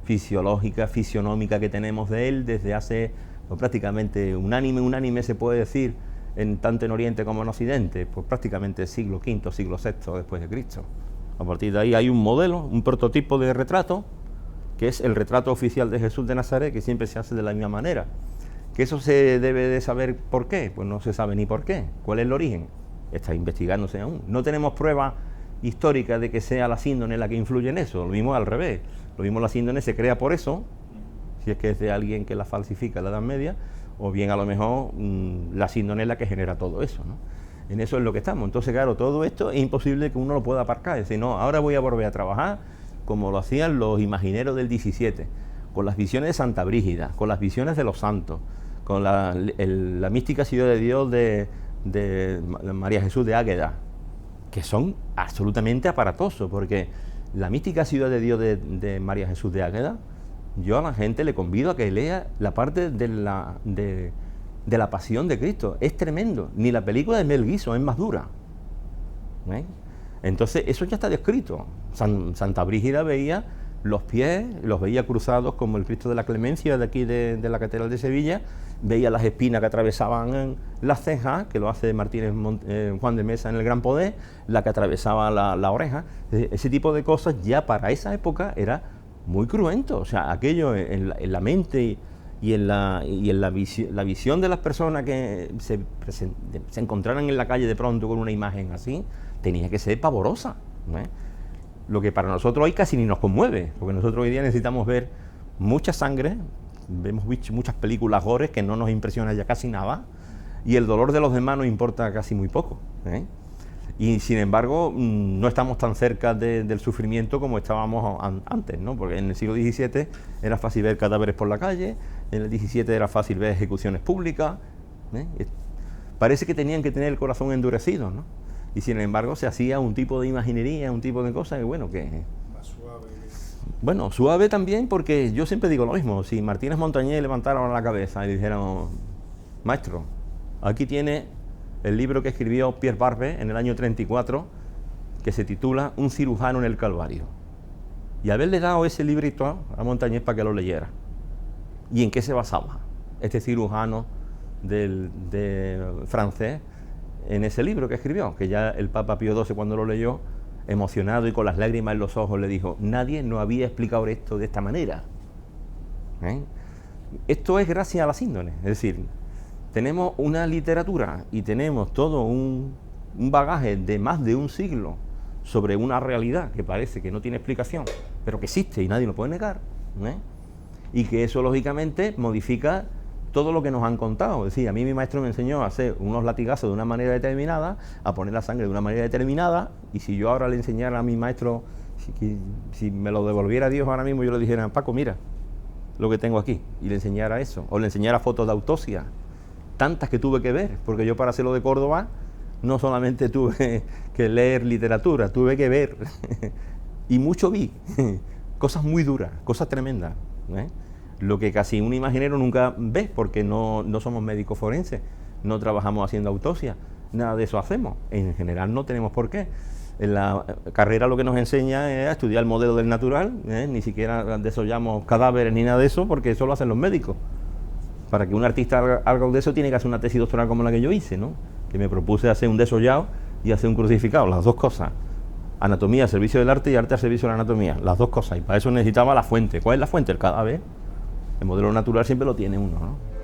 fisiológica, fisionómica que tenemos de él desde hace pues, prácticamente unánime se puede decir, tanto en Oriente como en Occidente, pues prácticamente siglo V, siglo VI después de Cristo. A partir de ahí hay un modelo, un prototipo de retrato, que es el retrato oficial de Jesús de Nazaret, que siempre se hace de la misma manera. ¿Que eso se debe de saber por qué? Pues no se sabe ni por qué. ¿Cuál es el origen? Está investigándose aún. No tenemos pruebas históricas de que sea la síndrome la que influye en eso, lo mismo al revés. Lo mismo la síndrome se crea por eso, si es que es de alguien que la falsifica en la Edad Media, o bien a lo mejor la síndrome es la que genera todo eso, ¿no? En eso es lo que estamos. Entonces, claro, todo esto es imposible que uno lo pueda aparcar. Es decir, no, ahora voy a volver a trabajar como lo hacían los imagineros del 17, con las visiones de Santa Brígida, con las visiones de los santos, con la mística ciudad de Dios de María Jesús de Águeda, que son absolutamente aparatosos, porque la mística ciudad de Dios de María Jesús de Águeda, yo a la gente le convido a que lea la parte de la pasión de Cristo. Es tremendo. Ni la película de Mel Gibson es más dura. ¿Eh? Entonces eso ya está descrito. Santa Brígida veía los pies, los veía cruzados como el Cristo de la Clemencia de aquí de la Catedral de Sevilla, veía las espinas que atravesaban las cejas, que lo hace Martínez Juan de Mesa en El Gran Poder, la que atravesaba la oreja. Ese tipo de cosas ya para esa época era muy cruento. O sea, aquello en la mente y en la visión de las personas que se encontraran en la calle de pronto con una imagen así, tenía que ser pavorosa, ¿no? Lo que para nosotros hoy casi ni nos conmueve, porque nosotros hoy día necesitamos ver mucha sangre, vemos muchas películas gore que no nos impresiona ya casi nada, y el dolor de los demás nos importa casi muy poco, ¿eh? Y sin embargo no estamos tan cerca del sufrimiento como estábamos antes, ¿no? Porque en el siglo XVII era fácil ver cadáveres por la calle, en el XVII era fácil ver ejecuciones públicas, ¿eh? Parece que tenían que tener el corazón endurecido, ¿no? Y sin embargo se hacía un tipo de imaginería, un tipo de cosas que bueno, que... Más suave. Bueno, suave también, porque yo siempre digo lo mismo. Si Martínez Montañés levantara la cabeza y dijeran, maestro, aquí tiene el libro que escribió Pierre Barbe en el año 34, que se titula Un cirujano en el Calvario, y haberle dado ese librito a Montañés para que lo leyera. ¿Y en qué se basaba este cirujano de francés en ese libro que escribió, que ya el Papa Pío XII cuando lo leyó, emocionado y con las lágrimas en los ojos, le dijo: nadie nos había explicado esto de esta manera. Esto es gracias a la síndrome, es decir, tenemos una literatura y tenemos todo un bagaje de más de un siglo sobre una realidad que parece que no tiene explicación, pero que existe y nadie lo puede negar, y que eso lógicamente modifica todo lo que nos han contado. Es decir, a mí mi maestro me enseñó a hacer unos latigazos de una manera determinada, a poner la sangre de una manera determinada, y si yo ahora le enseñara a mi maestro, si me lo devolviera Dios ahora mismo, yo le dijera: Paco, mira lo que tengo aquí, y le enseñara eso, o le enseñara fotos de autopsia, tantas que tuve que ver, porque yo para hacerlo de Córdoba no solamente tuve que leer literatura, tuve que ver y mucho vi, cosas muy duras, cosas tremendas, lo que casi un imaginero nunca ve, porque no somos médicos forenses, no trabajamos haciendo autopsia, nada de eso hacemos, en general no tenemos por qué. En la carrera lo que nos enseña es a estudiar el modelo del natural, ni siquiera desollamos cadáveres ni nada de eso, porque eso lo hacen los médicos. Para que un artista haga algo de eso tiene que hacer una tesis doctoral como la que yo hice, ¿no? Que me propuse hacer un desollado y hacer un crucificado, las dos cosas. Anatomía al servicio del arte y arte al servicio de la anatomía, las dos cosas. Y para eso necesitaba la fuente. ¿Cuál es la fuente? El cadáver. El modelo natural siempre lo tiene uno, ¿no?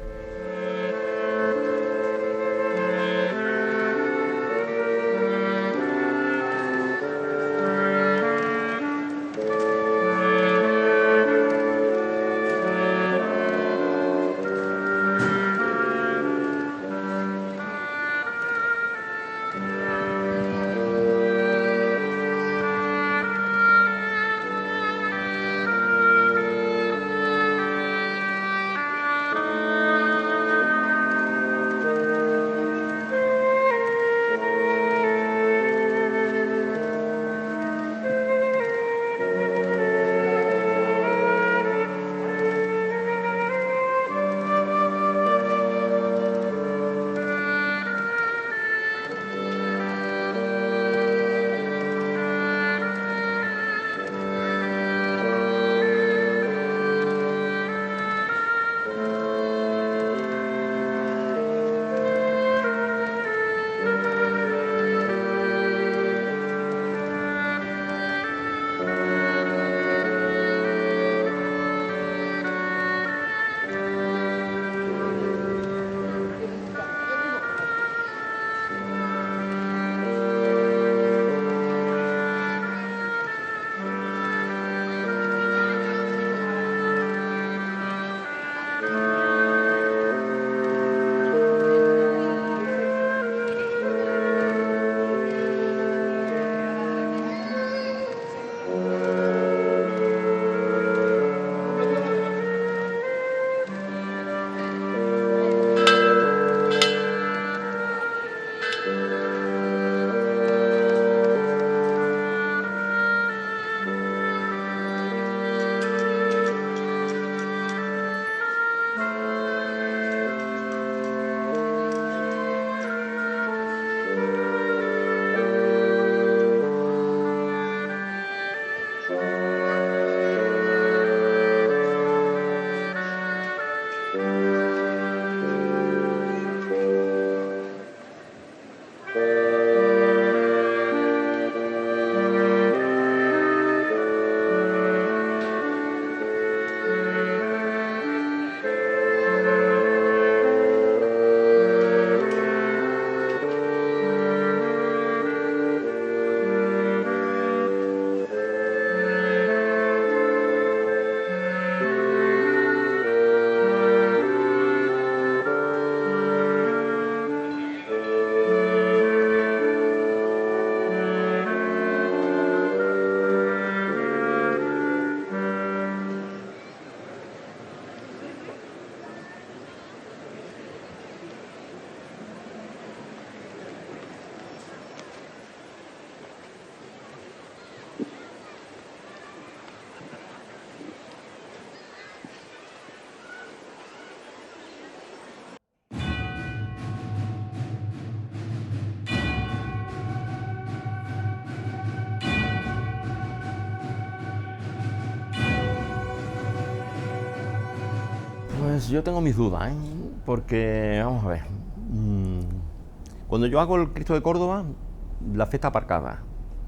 Pues yo tengo mis dudas, Porque, vamos a ver, cuando yo hago el Cristo de Córdoba, la fe está aparcada.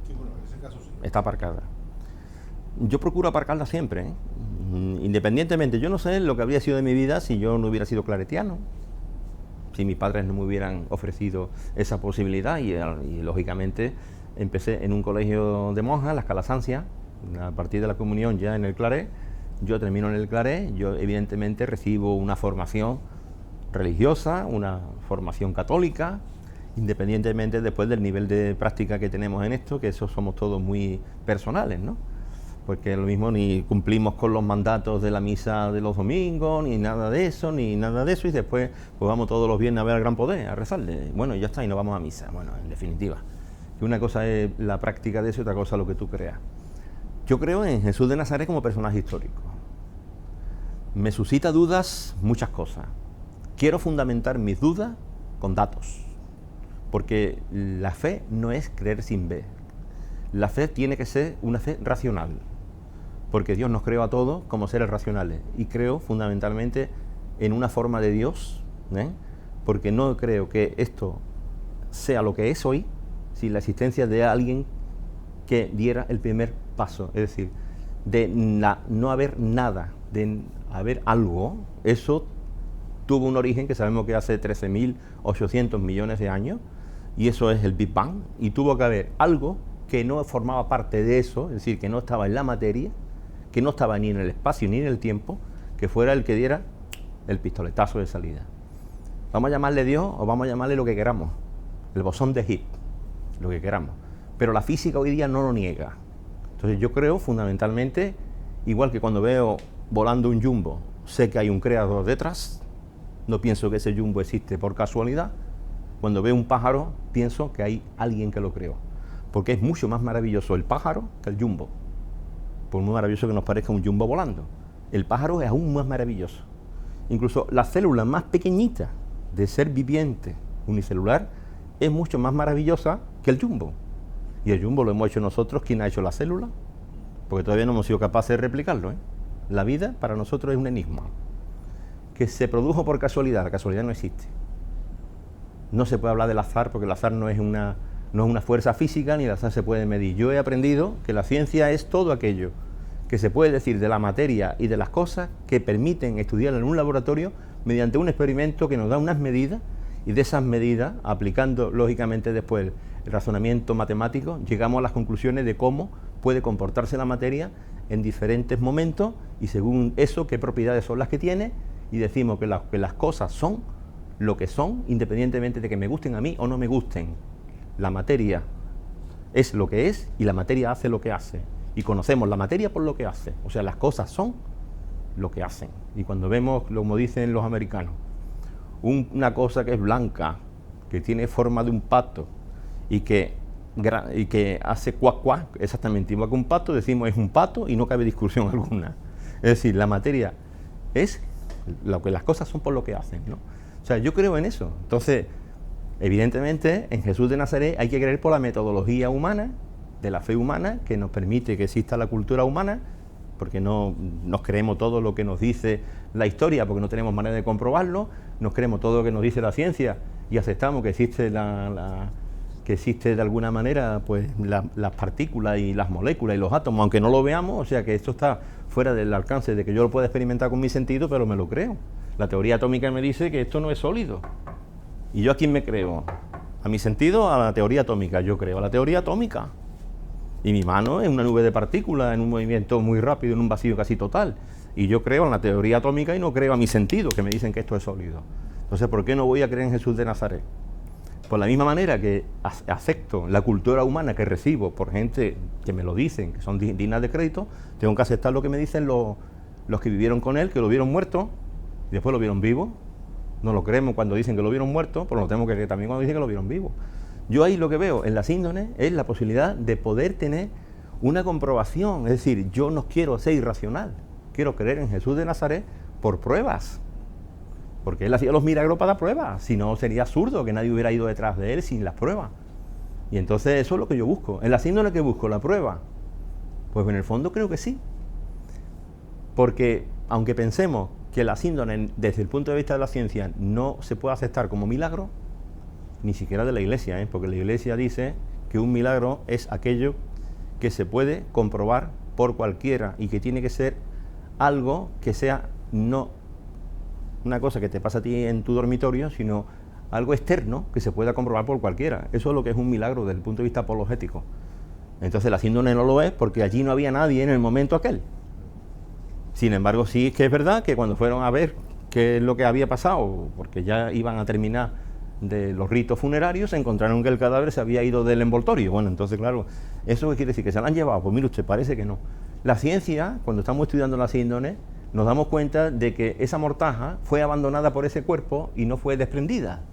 Sí, bueno, en ese caso sí. Está aparcada. Yo procuro aparcarla siempre, ¿eh? Independientemente, yo no sé lo que habría sido de mi vida si yo no hubiera sido claretiano, si mis padres no me hubieran ofrecido esa posibilidad y lógicamente empecé en un colegio de monjas, las Calasancias, a partir de la comunión ya en el Claret. Yo termino en el Claret, yo evidentemente recibo una formación religiosa, una formación católica, independientemente después del nivel de práctica que tenemos en esto, que eso somos todos muy personales, ¿no? Porque lo mismo ni cumplimos con los mandatos de la misa de los domingos, ni nada de eso, y después pues vamos todos los viernes a ver al Gran Poder, a rezarle, bueno, y ya está, y nos vamos a misa. Bueno, en definitiva, que una cosa es la práctica de eso y otra cosa lo que tú creas. Yo creo en Jesús de Nazaret como personaje histórico. Me suscita dudas muchas cosas. Quiero fundamentar mis dudas con datos, porque la fe no es creer sin ver. La fe tiene que ser una fe racional, porque Dios nos creó a todos como seres racionales, y creo fundamentalmente en una forma de Dios, porque no creo que esto sea lo que es hoy sin la existencia de alguien que diera el primer paso, es decir, de no haber nada, de haber algo. Eso tuvo un origen que sabemos que hace 13.800 millones de años, y eso es el Big Bang, y tuvo que haber algo que no formaba parte de eso, es decir, que no estaba en la materia, que no estaba ni en el espacio ni en el tiempo, que fuera el que diera el pistoletazo de salida. Vamos a llamarle Dios o vamos a llamarle lo que queramos, el bosón de Higgs, lo que queramos, pero la física hoy día no lo niega. Entonces yo creo fundamentalmente, igual que cuando veo volando un jumbo, sé que hay un creador detrás, no pienso que ese jumbo existe por casualidad. Cuando veo un pájaro, pienso que hay alguien que lo creó, porque es mucho más maravilloso el pájaro que el jumbo. Por muy maravilloso que nos parezca un jumbo volando, el pájaro es aún más maravilloso. Incluso la célula más pequeñita de ser viviente unicelular es mucho más maravillosa que el jumbo. Y el jumbo lo hemos hecho nosotros. ¿Quién ha hecho la célula? Porque todavía no hemos sido capaces de replicarlo, ¿eh? La vida para nosotros es un enigma que se produjo por casualidad. La casualidad no existe. No se puede hablar del azar, porque el azar no es una fuerza física, ni el azar se puede medir. Yo he aprendido que la ciencia es todo aquello que se puede decir de la materia y de las cosas que permiten estudiarlo en un laboratorio mediante un experimento que nos da unas medidas, y de esas medidas, aplicando lógicamente después el razonamiento matemático, llegamos a las conclusiones de cómo puede comportarse la materia en diferentes momentos, y según eso, qué propiedades son las que tiene, y decimos que las cosas son lo que son, independientemente de que me gusten a mí o no me gusten. La materia es lo que es y la materia hace lo que hace. Y conocemos la materia por lo que hace. O sea, las cosas son lo que hacen. Y cuando vemos, como dicen los americanos, una cosa que es blanca, que tiene forma de un pato y que hace cuac cuac, exactamente igual que un pato, decimos es un pato y no cabe discusión alguna. Es decir, la materia es lo que las cosas son por lo que hacen, ¿no? O sea, yo creo en eso. Entonces, evidentemente, en Jesús de Nazaret hay que creer por la metodología humana, de la fe humana, que nos permite que exista la cultura humana, porque no nos creemos todo lo que nos dice la historia, porque no tenemos manera de comprobarlo, nos creemos todo lo que nos dice la ciencia y aceptamos que existe que existe de alguna manera pues las partículas y las moléculas y los átomos, aunque no lo veamos. O sea que esto está fuera del alcance de que yo lo pueda experimentar con mi sentido, pero me lo creo. La teoría atómica me dice que esto no es sólido. ¿Y yo a quién me creo? A mi sentido, a la teoría atómica. Yo creo a la teoría atómica. Y mi mano es una nube de partículas en un movimiento muy rápido, en un vacío casi total. Y yo creo en la teoría atómica y no creo a mi sentido, que me dicen que esto es sólido. Entonces, ¿por qué no voy a creer en Jesús de Nazaret? Por la misma manera que acepto la cultura humana que recibo por gente que me lo dicen, que son dignas de crédito, tengo que aceptar lo que me dicen los que vivieron con él, que lo vieron muerto y después lo vieron vivo. No lo creemos cuando dicen que lo vieron muerto, pero lo tenemos que creer también cuando dicen que lo vieron vivo. Yo ahí lo que veo en la síndrome es la posibilidad de poder tener una comprobación. Es decir, yo no quiero ser irracional, quiero creer en Jesús de Nazaret por pruebas, porque él hacía los milagros para dar pruebas. Si no, sería absurdo que nadie hubiera ido detrás de él sin las pruebas. Y entonces eso es lo que yo busco. En la síndrome que busco, la prueba, pues en el fondo creo que sí, porque aunque pensemos que la síndrome, desde el punto de vista de la ciencia, no se puede aceptar como milagro, ni siquiera de la Iglesia, porque la Iglesia dice que un milagro es aquello que se puede comprobar por cualquiera y que tiene que ser algo que sea no una cosa que te pasa a ti en tu dormitorio, sino algo externo que se pueda comprobar por cualquiera. Eso es lo que es un milagro desde el punto de vista apologético. Entonces la síndrome no lo es porque allí no había nadie en el momento aquel. Sin embargo, sí que es verdad que cuando fueron a ver qué es lo que había pasado, porque ya iban a terminar de los ritos funerarios, se encontraron que el cadáver se había ido del envoltorio. Bueno, entonces claro, ¿eso qué quiere decir? ¿Que se lo han llevado? Pues mire usted, parece que no. La ciencia, cuando estamos estudiando la síndrome, nos damos cuenta de que esa mortaja fue abandonada por ese cuerpo y no fue desprendida.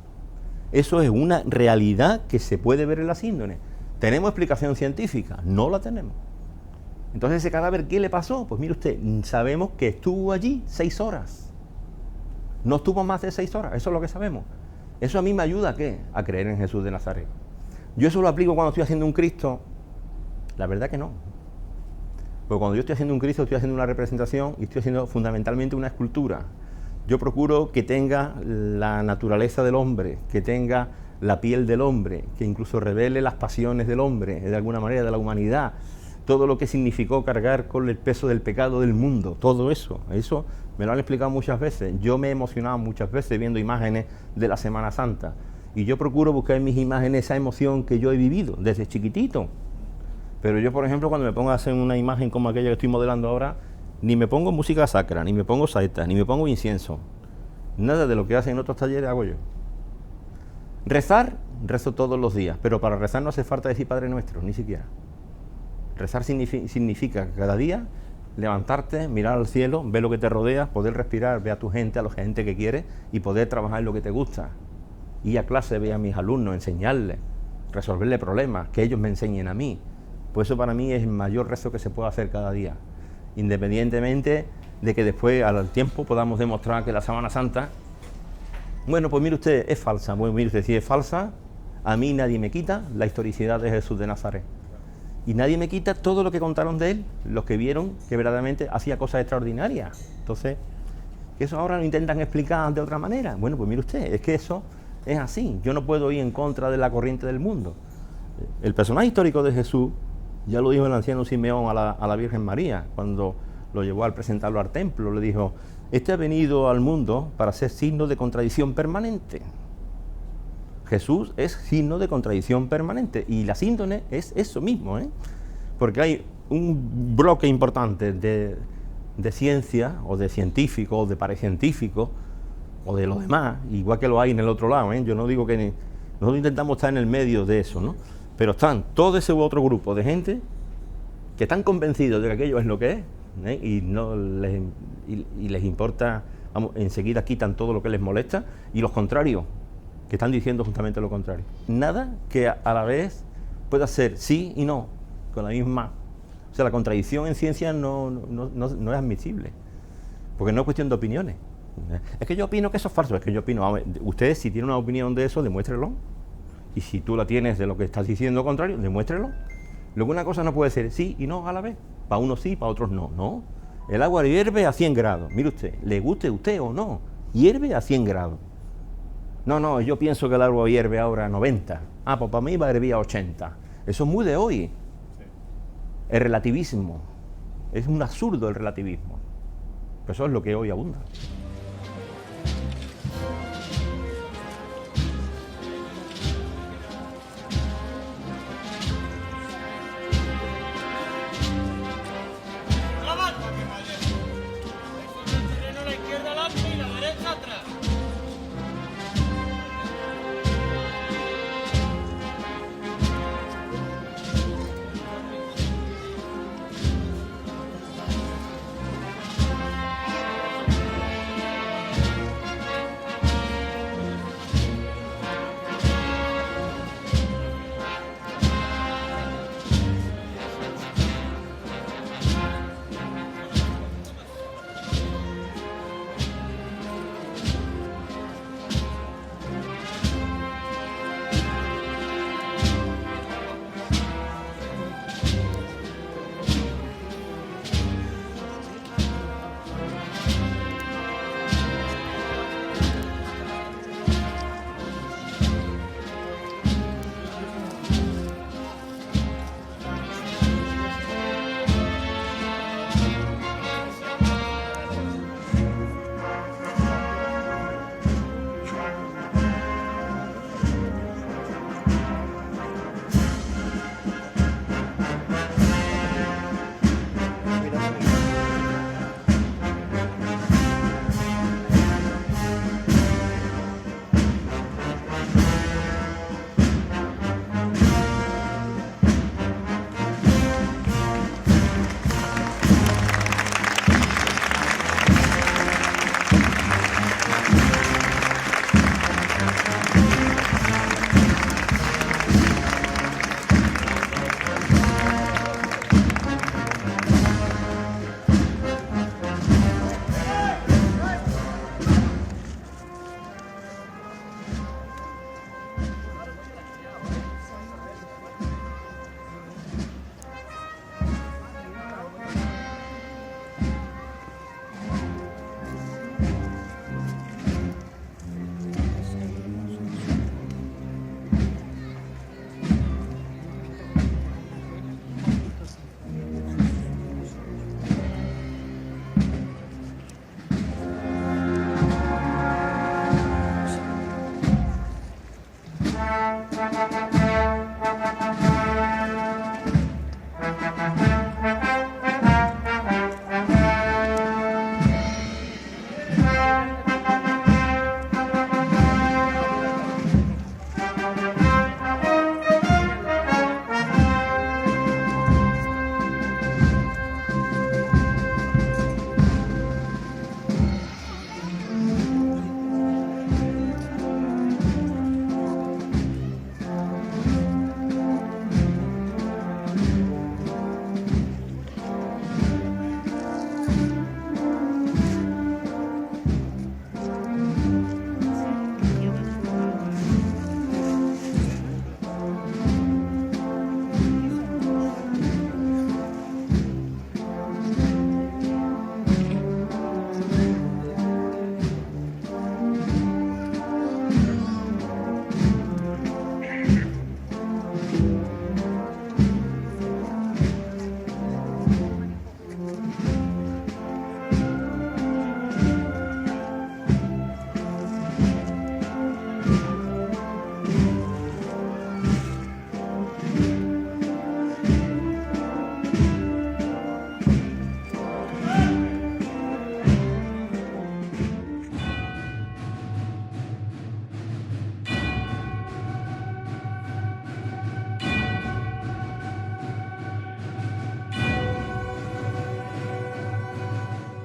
Eso es una realidad que se puede ver en la síndrome. ¿Tenemos explicación científica? No la tenemos. Entonces, ¿ese cadáver qué le pasó? Pues mire usted, sabemos que estuvo allí 6 horas. No estuvo más de 6 horas, eso es lo que sabemos. ¿Eso a mí me ayuda a qué? A creer en Jesús de Nazaret. ¿Yo eso lo aplico cuando estoy haciendo un Cristo? La verdad que no. Porque cuando yo estoy haciendo un Cristo, estoy haciendo una representación y estoy haciendo fundamentalmente una escultura. Yo procuro que tenga la naturaleza del hombre, que tenga la piel del hombre, que incluso revele las pasiones del hombre, de alguna manera, de la humanidad, todo lo que significó cargar con el peso del pecado del mundo, todo eso me lo han explicado muchas veces. Yo me he emocionado muchas veces viendo imágenes de la Semana Santa y yo procuro buscar en mis imágenes esa emoción que yo he vivido desde chiquitito. Pero yo, por ejemplo, cuando me pongo a hacer una imagen como aquella que estoy modelando ahora, ni me pongo música sacra, ni me pongo saetas, ni me pongo incienso. Nada de lo que hacen en otros talleres hago yo. Rezar, rezo todos los días, pero para rezar no hace falta decir Padre Nuestro, ni siquiera. Rezar significa cada día levantarte, mirar al cielo, ver lo que te rodea, poder respirar, ver a tu gente, a la gente que quieres y poder trabajar en lo que te gusta. Ir a clase, ver a mis alumnos, enseñarles, resolverle problemas, que ellos me enseñen a mí. Pues eso para mí es el mayor rezo que se puede hacer cada día. Independientemente de que después al tiempo podamos demostrar que la Semana Santa, bueno, pues mire usted, es falsa. Bueno, mire usted, si es falsa, a mí nadie me quita la historicidad de Jesús de Nazaret. Y nadie me quita todo lo que contaron de él, los que vieron que verdaderamente hacía cosas extraordinarias. Entonces, que eso ahora lo intentan explicar de otra manera. Bueno, pues mire usted, es que eso es así. Yo no puedo ir en contra de la corriente del mundo. El personaje histórico de Jesús, ya lo dijo el anciano Simeón a la Virgen María, cuando lo llevó al presentarlo al templo, le dijo: este ha venido al mundo para ser signo de contradicción permanente. Jesús es signo de contradicción permanente y la síndrome es eso mismo, porque hay un bloque importante de ciencia o de científicos o de parecientíficos o de los demás, igual que lo hay en el otro lado. Yo no digo que nosotros intentamos estar en el medio de eso, ¿no? Pero están todo ese otro grupo de gente que están convencidos de que aquello es lo que es, y no les importa, vamos, enseguida quitan todo lo que les molesta, y los contrarios que están diciendo justamente lo contrario. Nada que a la vez pueda ser sí y no, con la misma. O sea, la contradicción en ciencia no es admisible, porque no es cuestión de opiniones. Es que yo opino que eso es falso, es que yo opino. Ustedes, si tienen una opinión de eso, demuéstrelo. Y si tú la tienes de lo que estás diciendo contrario, demuéstrelo. Luego una cosa no puede ser sí y no a la vez. Para unos sí, para otros no. No. El agua hierve a 100 grados. Mire usted, le guste a usted o no, hierve a 100 grados. No, yo pienso que el agua hierve ahora a 90. Pues para mí va a hervir a 80. Eso es muy de hoy. El relativismo. Es un absurdo el relativismo. Pero eso es lo que hoy abunda.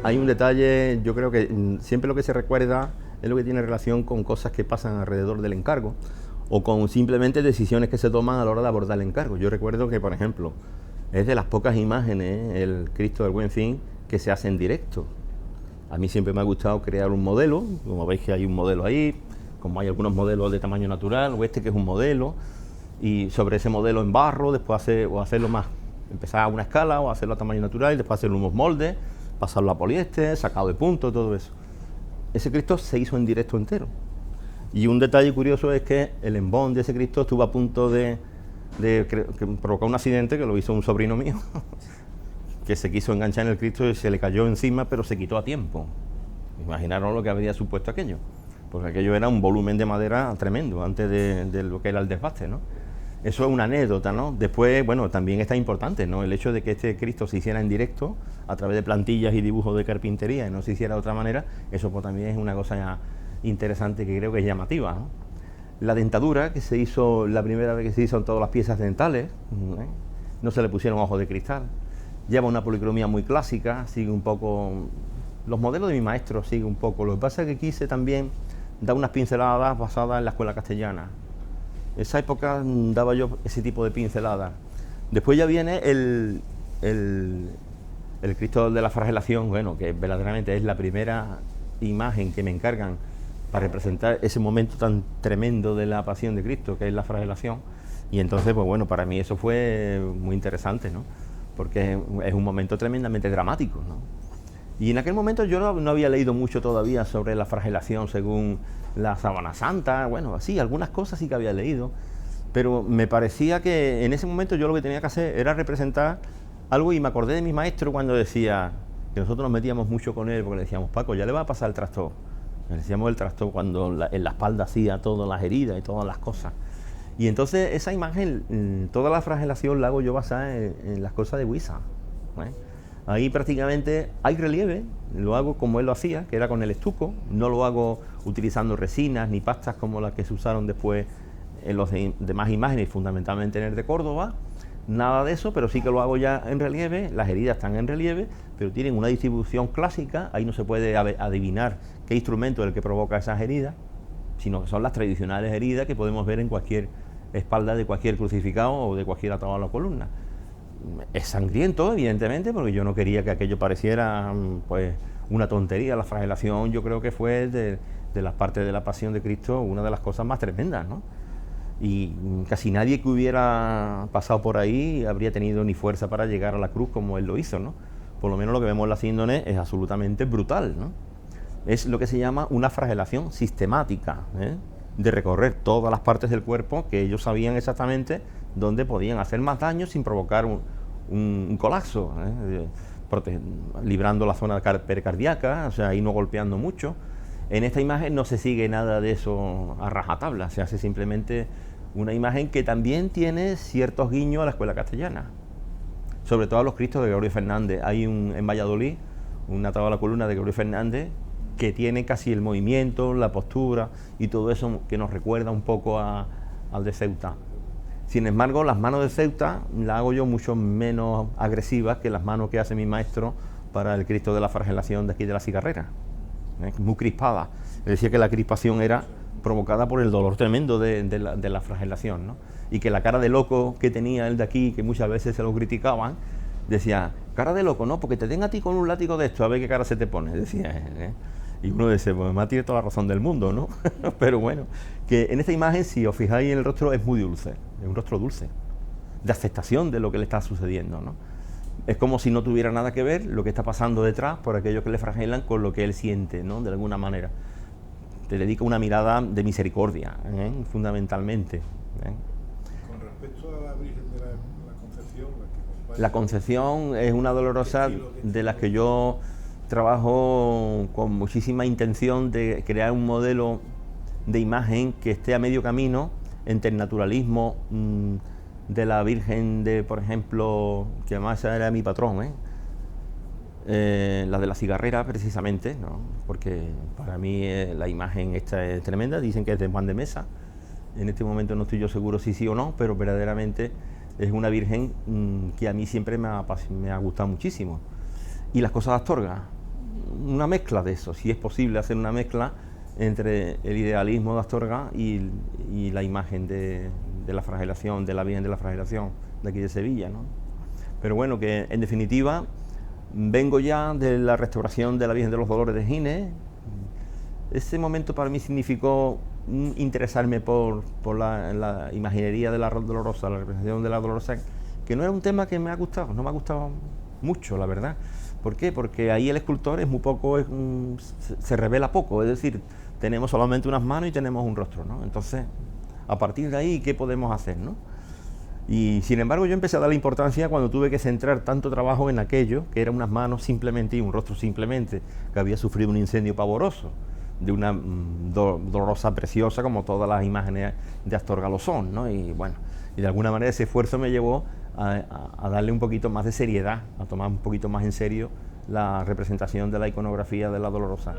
hay un detalle, yo creo que siempre lo que se recuerda es lo que tiene relación con cosas que pasan alrededor del encargo o con simplemente decisiones que se toman a la hora de abordar el encargo. Yo recuerdo que, por ejemplo, es de las pocas imágenes, el Cristo del Buen Fin, que se hace en directo. A mí siempre me ha gustado crear un modelo, como veis que hay un modelo ahí, como hay algunos modelos de tamaño natural, o este que es un modelo, y sobre ese modelo en barro, después hacerlo más, empezar a una escala o hacerlo a tamaño natural, y después hacer unos moldes, pasarlo a poliéster, sacado de punto, todo eso. Ese Cristo se hizo en directo entero. Y un detalle curioso es que el embón de ese Cristo estuvo a punto de provocar un accidente, que lo hizo un sobrino mío, que se quiso enganchar en el Cristo y se le cayó encima, pero se quitó a tiempo. Imaginaros lo que habría supuesto aquello, porque aquello era un volumen de madera tremendo antes de lo que era el desbaste, ¿no? Eso es una anécdota, ¿no? Después, bueno, también está importante, ¿no? El hecho de que este Cristo se hiciera en directo a través de plantillas y dibujos de carpintería y no se hiciera de otra manera, eso pues también es una cosa ya interesante que creo que es llamativa, ¿no? La dentadura, que se hizo la primera vez que se hizo en todas las piezas dentales, no se le pusieron ojos de cristal, lleva una policromía muy clásica, sigue un poco, los modelos de mi maestro sigue un poco, lo que pasa es que quise también dar unas pinceladas basadas en la escuela castellana. Esa época daba yo ese tipo de pinceladas. Después ya viene el Cristo de la Flagelación, bueno, que verdaderamente es la primera imagen que me encargan para representar ese momento tan tremendo de la pasión de Cristo, que es la flagelación. Y entonces, pues bueno, para mí eso fue muy interesante, ¿no? Porque es un momento tremendamente dramático, ¿no? Y en aquel momento yo no había leído mucho todavía sobre la flagelación según la Sábana Santa, bueno, así, algunas cosas sí que había leído, pero me parecía que en ese momento yo lo que tenía que hacer era representar algo, y me acordé de mi maestro cuando decía que nosotros nos metíamos mucho con él, porque le decíamos, Paco, ya le va a pasar el trastorno. Le decíamos el trastorno cuando en la espalda hacía todas las heridas y todas las cosas. Y entonces esa imagen, toda la flagelación la hago yo basada en las cosas de Huiza, ¿eh? Ahí prácticamente hay relieve, lo hago como él lo hacía, que era con el estuco, no lo hago utilizando resinas ni pastas como las que se usaron después en los demás imágenes, fundamentalmente en el de Córdoba, nada de eso, pero sí que lo hago ya en relieve, las heridas están en relieve, pero tienen una distribución clásica, ahí no se puede adivinar qué instrumento es el que provoca esas heridas, sino que son las tradicionales heridas que podemos ver en cualquier espalda de cualquier crucificado o de cualquier atado a la columna. Es sangriento, evidentemente, porque yo no quería que aquello pareciera pues una tontería. La flagelación yo creo que fue de las partes de la pasión de Cristo una de las cosas más tremendas, ¿no? Y casi nadie que hubiera pasado por ahí habría tenido ni fuerza para llegar a la cruz como él lo hizo, ¿no? Por lo menos lo que vemos en la síndone es absolutamente brutal, ¿no? Es lo que se llama una flagelación sistemática, ¿eh? De recorrer todas las partes del cuerpo que ellos sabían exactamente dónde podían hacer más daño sin provocar un colapso, librando la zona pericardíaca, o sea, ahí no golpeando mucho. En esta imagen no se sigue nada de eso a rajatabla, se hace simplemente una imagen que también tiene ciertos guiños a la escuela castellana, sobre todo a los Cristos de Gregorio Fernández. Hay en Valladolid un atado a la columna de Gregorio Fernández que tiene casi el movimiento, la postura y todo eso que nos recuerda un poco al de Ceuta. Sin embargo, las manos de Ceuta las hago yo mucho menos agresivas que las manos que hace mi maestro para el Cristo de la Flagelación de aquí de la Cigarrera, muy crispada. Es decir, que la crispación era provocada por el dolor tremendo de la flagelación, ¿no? Y que la cara de loco que tenía él de aquí, que muchas veces se lo criticaban, decía, cara de loco, ¿no? Porque te den a ti con un látigo de esto, a ver qué cara se te pone, decía él, Y uno dice, pues me ha tirado toda la razón del mundo, ¿no? Pero bueno, que en esta imagen, si os fijáis en el rostro, es muy dulce, es un rostro dulce, de aceptación de lo que le está sucediendo, ¿no? Es como si no tuviera nada que ver lo que está pasando detrás por aquellos que le flagelan con lo que él siente, ¿no? De alguna manera. Te dedica una mirada de misericordia, fundamentalmente. Con respecto a la Virgen de la Concepción, la Concepción es una dolorosa de las que yo trabajo con muchísima intención de crear un modelo de imagen que esté a medio camino entre el naturalismo de la Virgen de, por ejemplo, que además era mi patrón, la de la Cigarrera precisamente, ¿no? Porque para mí la imagen esta es tremenda, dicen que es de Juan de Mesa, en este momento no estoy yo seguro si sí o no, pero verdaderamente es una Virgen que a mí siempre me ha gustado muchísimo. Y las cosas de Astorga, una mezcla de eso, si es posible hacer una mezcla entre el idealismo de Astorga y la imagen de la flagelación, de la Virgen de la Flagelación de aquí de Sevilla, ¿no? Pero bueno, que en definitiva vengo ya de la restauración de la Virgen de los Dolores de Gines. Ese momento para mí significó interesarme por la imaginería de la Dolorosa, la representación de la Dolorosa, que no era un tema que me ha gustado, no me ha gustado mucho, la verdad. ¿Por qué? Porque ahí el escultor es muy poco, se revela poco, es decir, tenemos solamente unas manos y tenemos un rostro, ¿no? Entonces, a partir de ahí, ¿qué podemos hacer, no? Y sin embargo, yo empecé a darle importancia cuando tuve que centrar tanto trabajo en aquello, que eran unas manos simplemente y un rostro simplemente, que había sufrido un incendio pavoroso, de una Dolorosa preciosa, como todas las imágenes de Astorga lo son, ¿no? Y bueno, y de alguna manera ese esfuerzo me llevó a darle un poquito más de seriedad, a tomar un poquito más en serio la representación de la iconografía de la Dolorosa.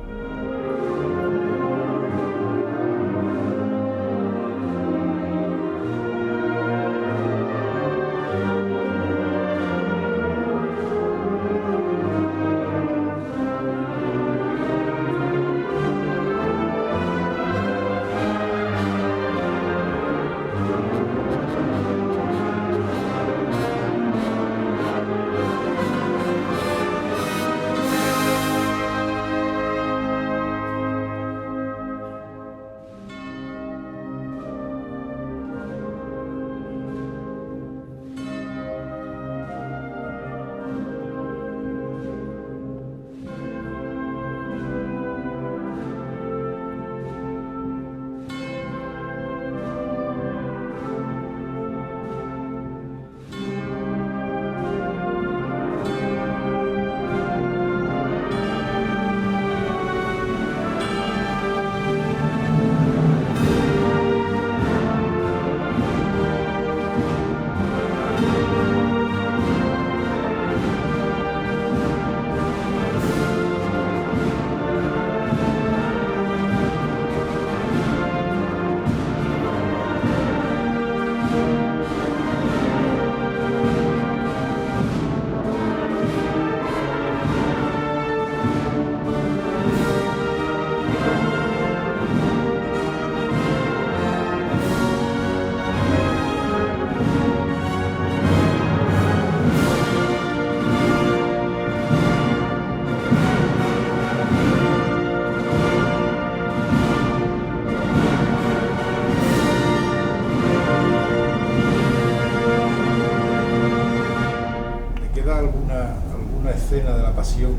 alguna escena de la pasión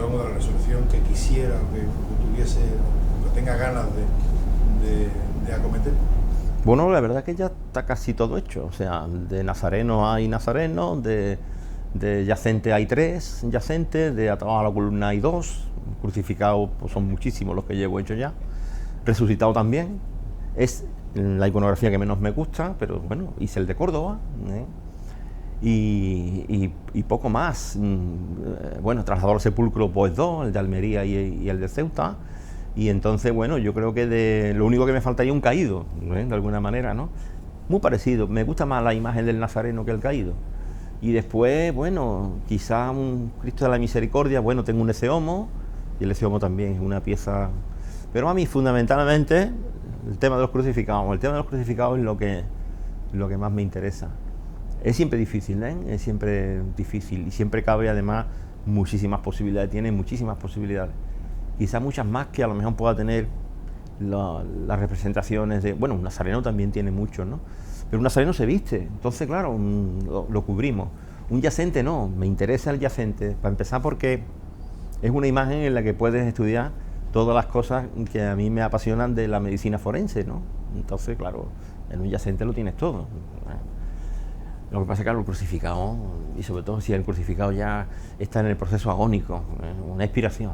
o de la resurrección que quisiera o que tuviese o que tenga ganas de acometer? Bueno, la verdad que ya está casi todo hecho, o sea, de Nazareno hay Nazareno, de yacente hay 3 yacentes, de atado a la columna hay 2, crucificados pues son muchísimos los que llevo hecho ya, resucitado también, es la iconografía que menos me gusta, pero bueno, hice el de Córdoba, y poco más. Bueno, Trasladador al Sepulcro pues 2, el de Almería y el de Ceuta, y entonces bueno, yo creo que lo único que me faltaría un caído, de alguna manera, ¿no? Muy parecido, me gusta más la imagen del Nazareno que el caído. Y después, bueno, quizá un Cristo de la Misericordia, bueno, tengo un Ecce Homo, y el Ecce Homo también es una pieza, pero a mí fundamentalmente el tema de los crucificados es lo que más me interesa. Es siempre difícil, es siempre difícil, y siempre cabe además muchísimas posibilidades, tiene muchísimas posibilidades, quizá muchas más que a lo mejor pueda tener las representaciones de, bueno, un Nazareno también tiene mucho, ¿no? Pero un Nazareno se viste, entonces claro, lo cubrimos. Un yacente no, me interesa el yacente, para empezar porque es una imagen en la que puedes estudiar todas las cosas que a mí me apasionan de la medicina forense, ¿no? Entonces, claro, en un yacente lo tienes todo. Lo que pasa es que el crucificado, y sobre todo si el crucificado ya está en el proceso agónico, una expiración.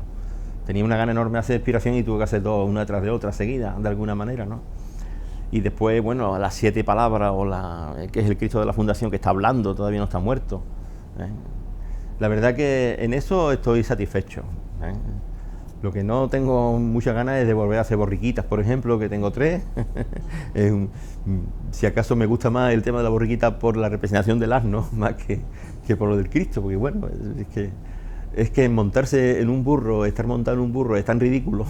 Tenía una gana enorme de hacer expiración y tuve que hacer dos, una tras de otra, seguida, de alguna manera, ¿no? Y después, bueno, las 7 palabras, que es el Cristo de la Fundación, que está hablando, todavía no está muerto. La verdad que en eso estoy satisfecho. Lo que no tengo muchas ganas es de volver a hacer borriquitas, por ejemplo, que tengo 3. Si acaso me gusta más el tema de la borriquita por la representación del asno, más que por lo del Cristo, porque bueno, es que es que montarse en un burro, estar montado en un burro es tan ridículo,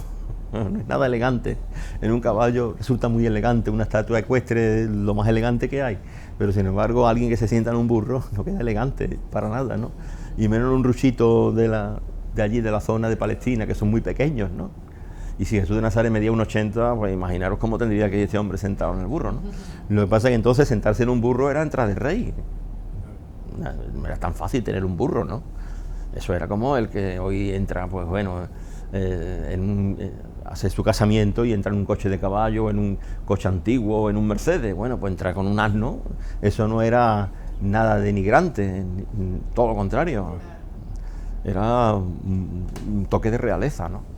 no es nada elegante. En un caballo resulta muy elegante, una estatua ecuestre es lo más elegante que hay, pero sin embargo alguien que se sienta en un burro no queda elegante para nada, ¿no? Y menos en un ruchito de allí, de la zona de Palestina, que son muy pequeños, ¿no? Y si Jesús de Nazaret medía 1,80, pues imaginaros cómo tendría que ir este hombre sentado en el burro, ¿no? Lo que pasa es que entonces sentarse en un burro era entrar de rey. No era tan fácil tener un burro, ¿no? Eso era como el que hoy entra, pues bueno, hace su casamiento y entra en un coche de caballo, en un coche antiguo, en un Mercedes. Bueno, pues entra con un asno. Eso no era nada denigrante, todo lo contrario. Era un toque de realeza, ¿no?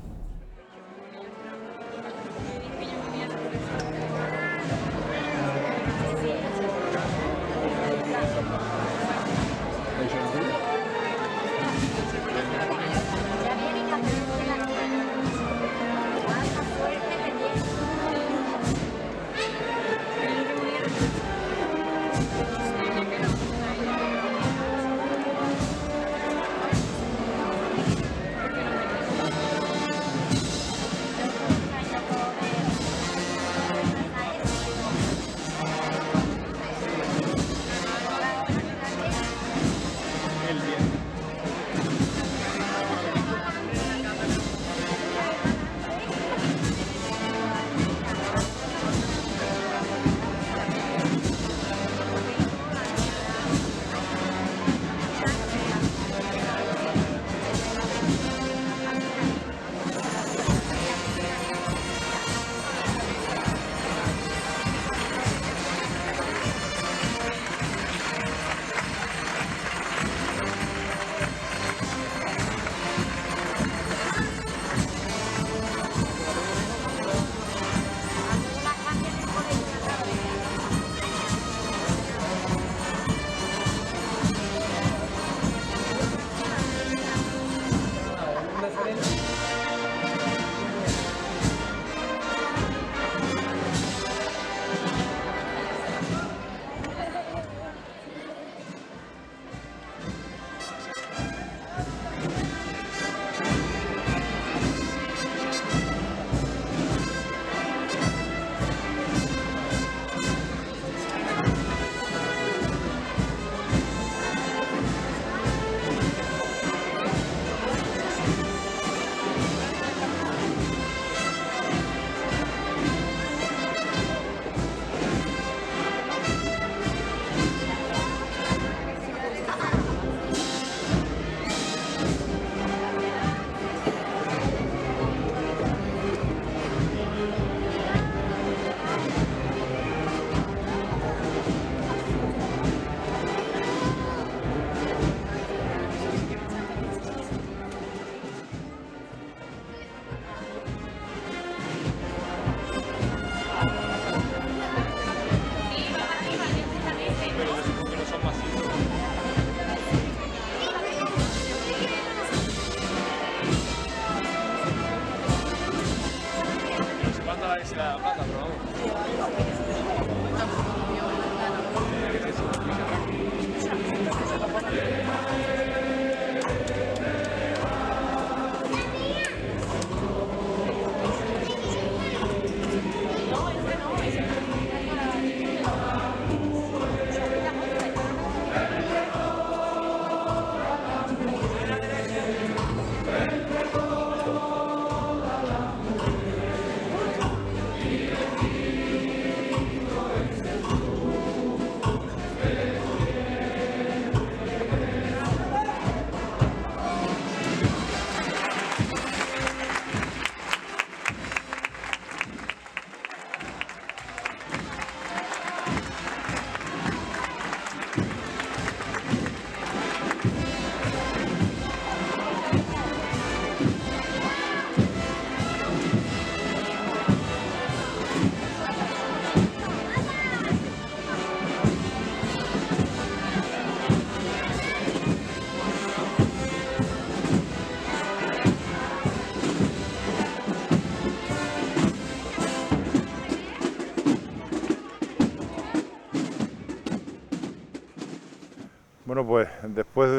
Bueno, pues después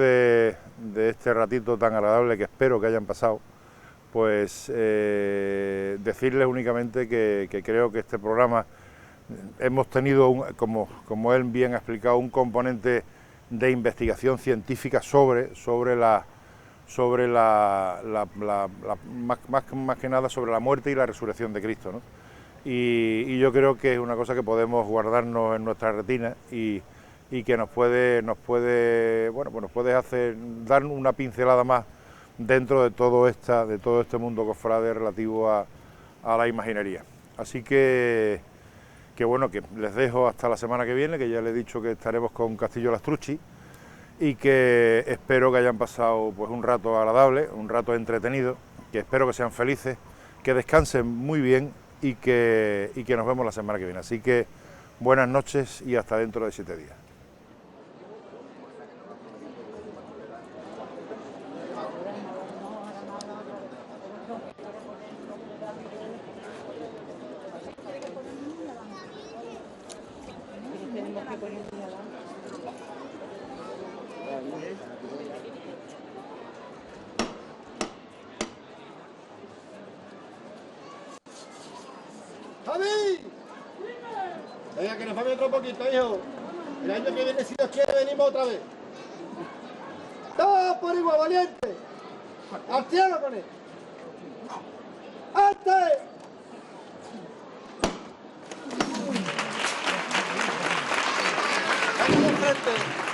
de este ratito tan agradable que espero que hayan pasado, pues decirles únicamente que creo que este programa hemos tenido, como él bien ha explicado, un componente de investigación científica sobre más que nada sobre la muerte y la resurrección de Cristo, ¿no? Y yo creo que es una cosa que podemos guardarnos en nuestra retina y que nos puede dar una pincelada más dentro de todo este mundo cofrade relativo a la imaginería. Así que bueno, que les dejo hasta la semana que viene, que ya les he dicho que estaremos con Castillo Lastrucci, y que espero que hayan pasado pues un rato agradable, un rato entretenido, que espero que sean felices, que descansen muy bien y que nos vemos la semana que viene. Así que buenas noches y hasta dentro de 7 días. ¡Javi! Venga, que nos vamos otro poquito, hijo. El año que viene, si Dios quiere, venimos otra vez. ¡Todos por igual, valiente! ¡Al cielo con él! ¡Ante! ¡Vamos de frente!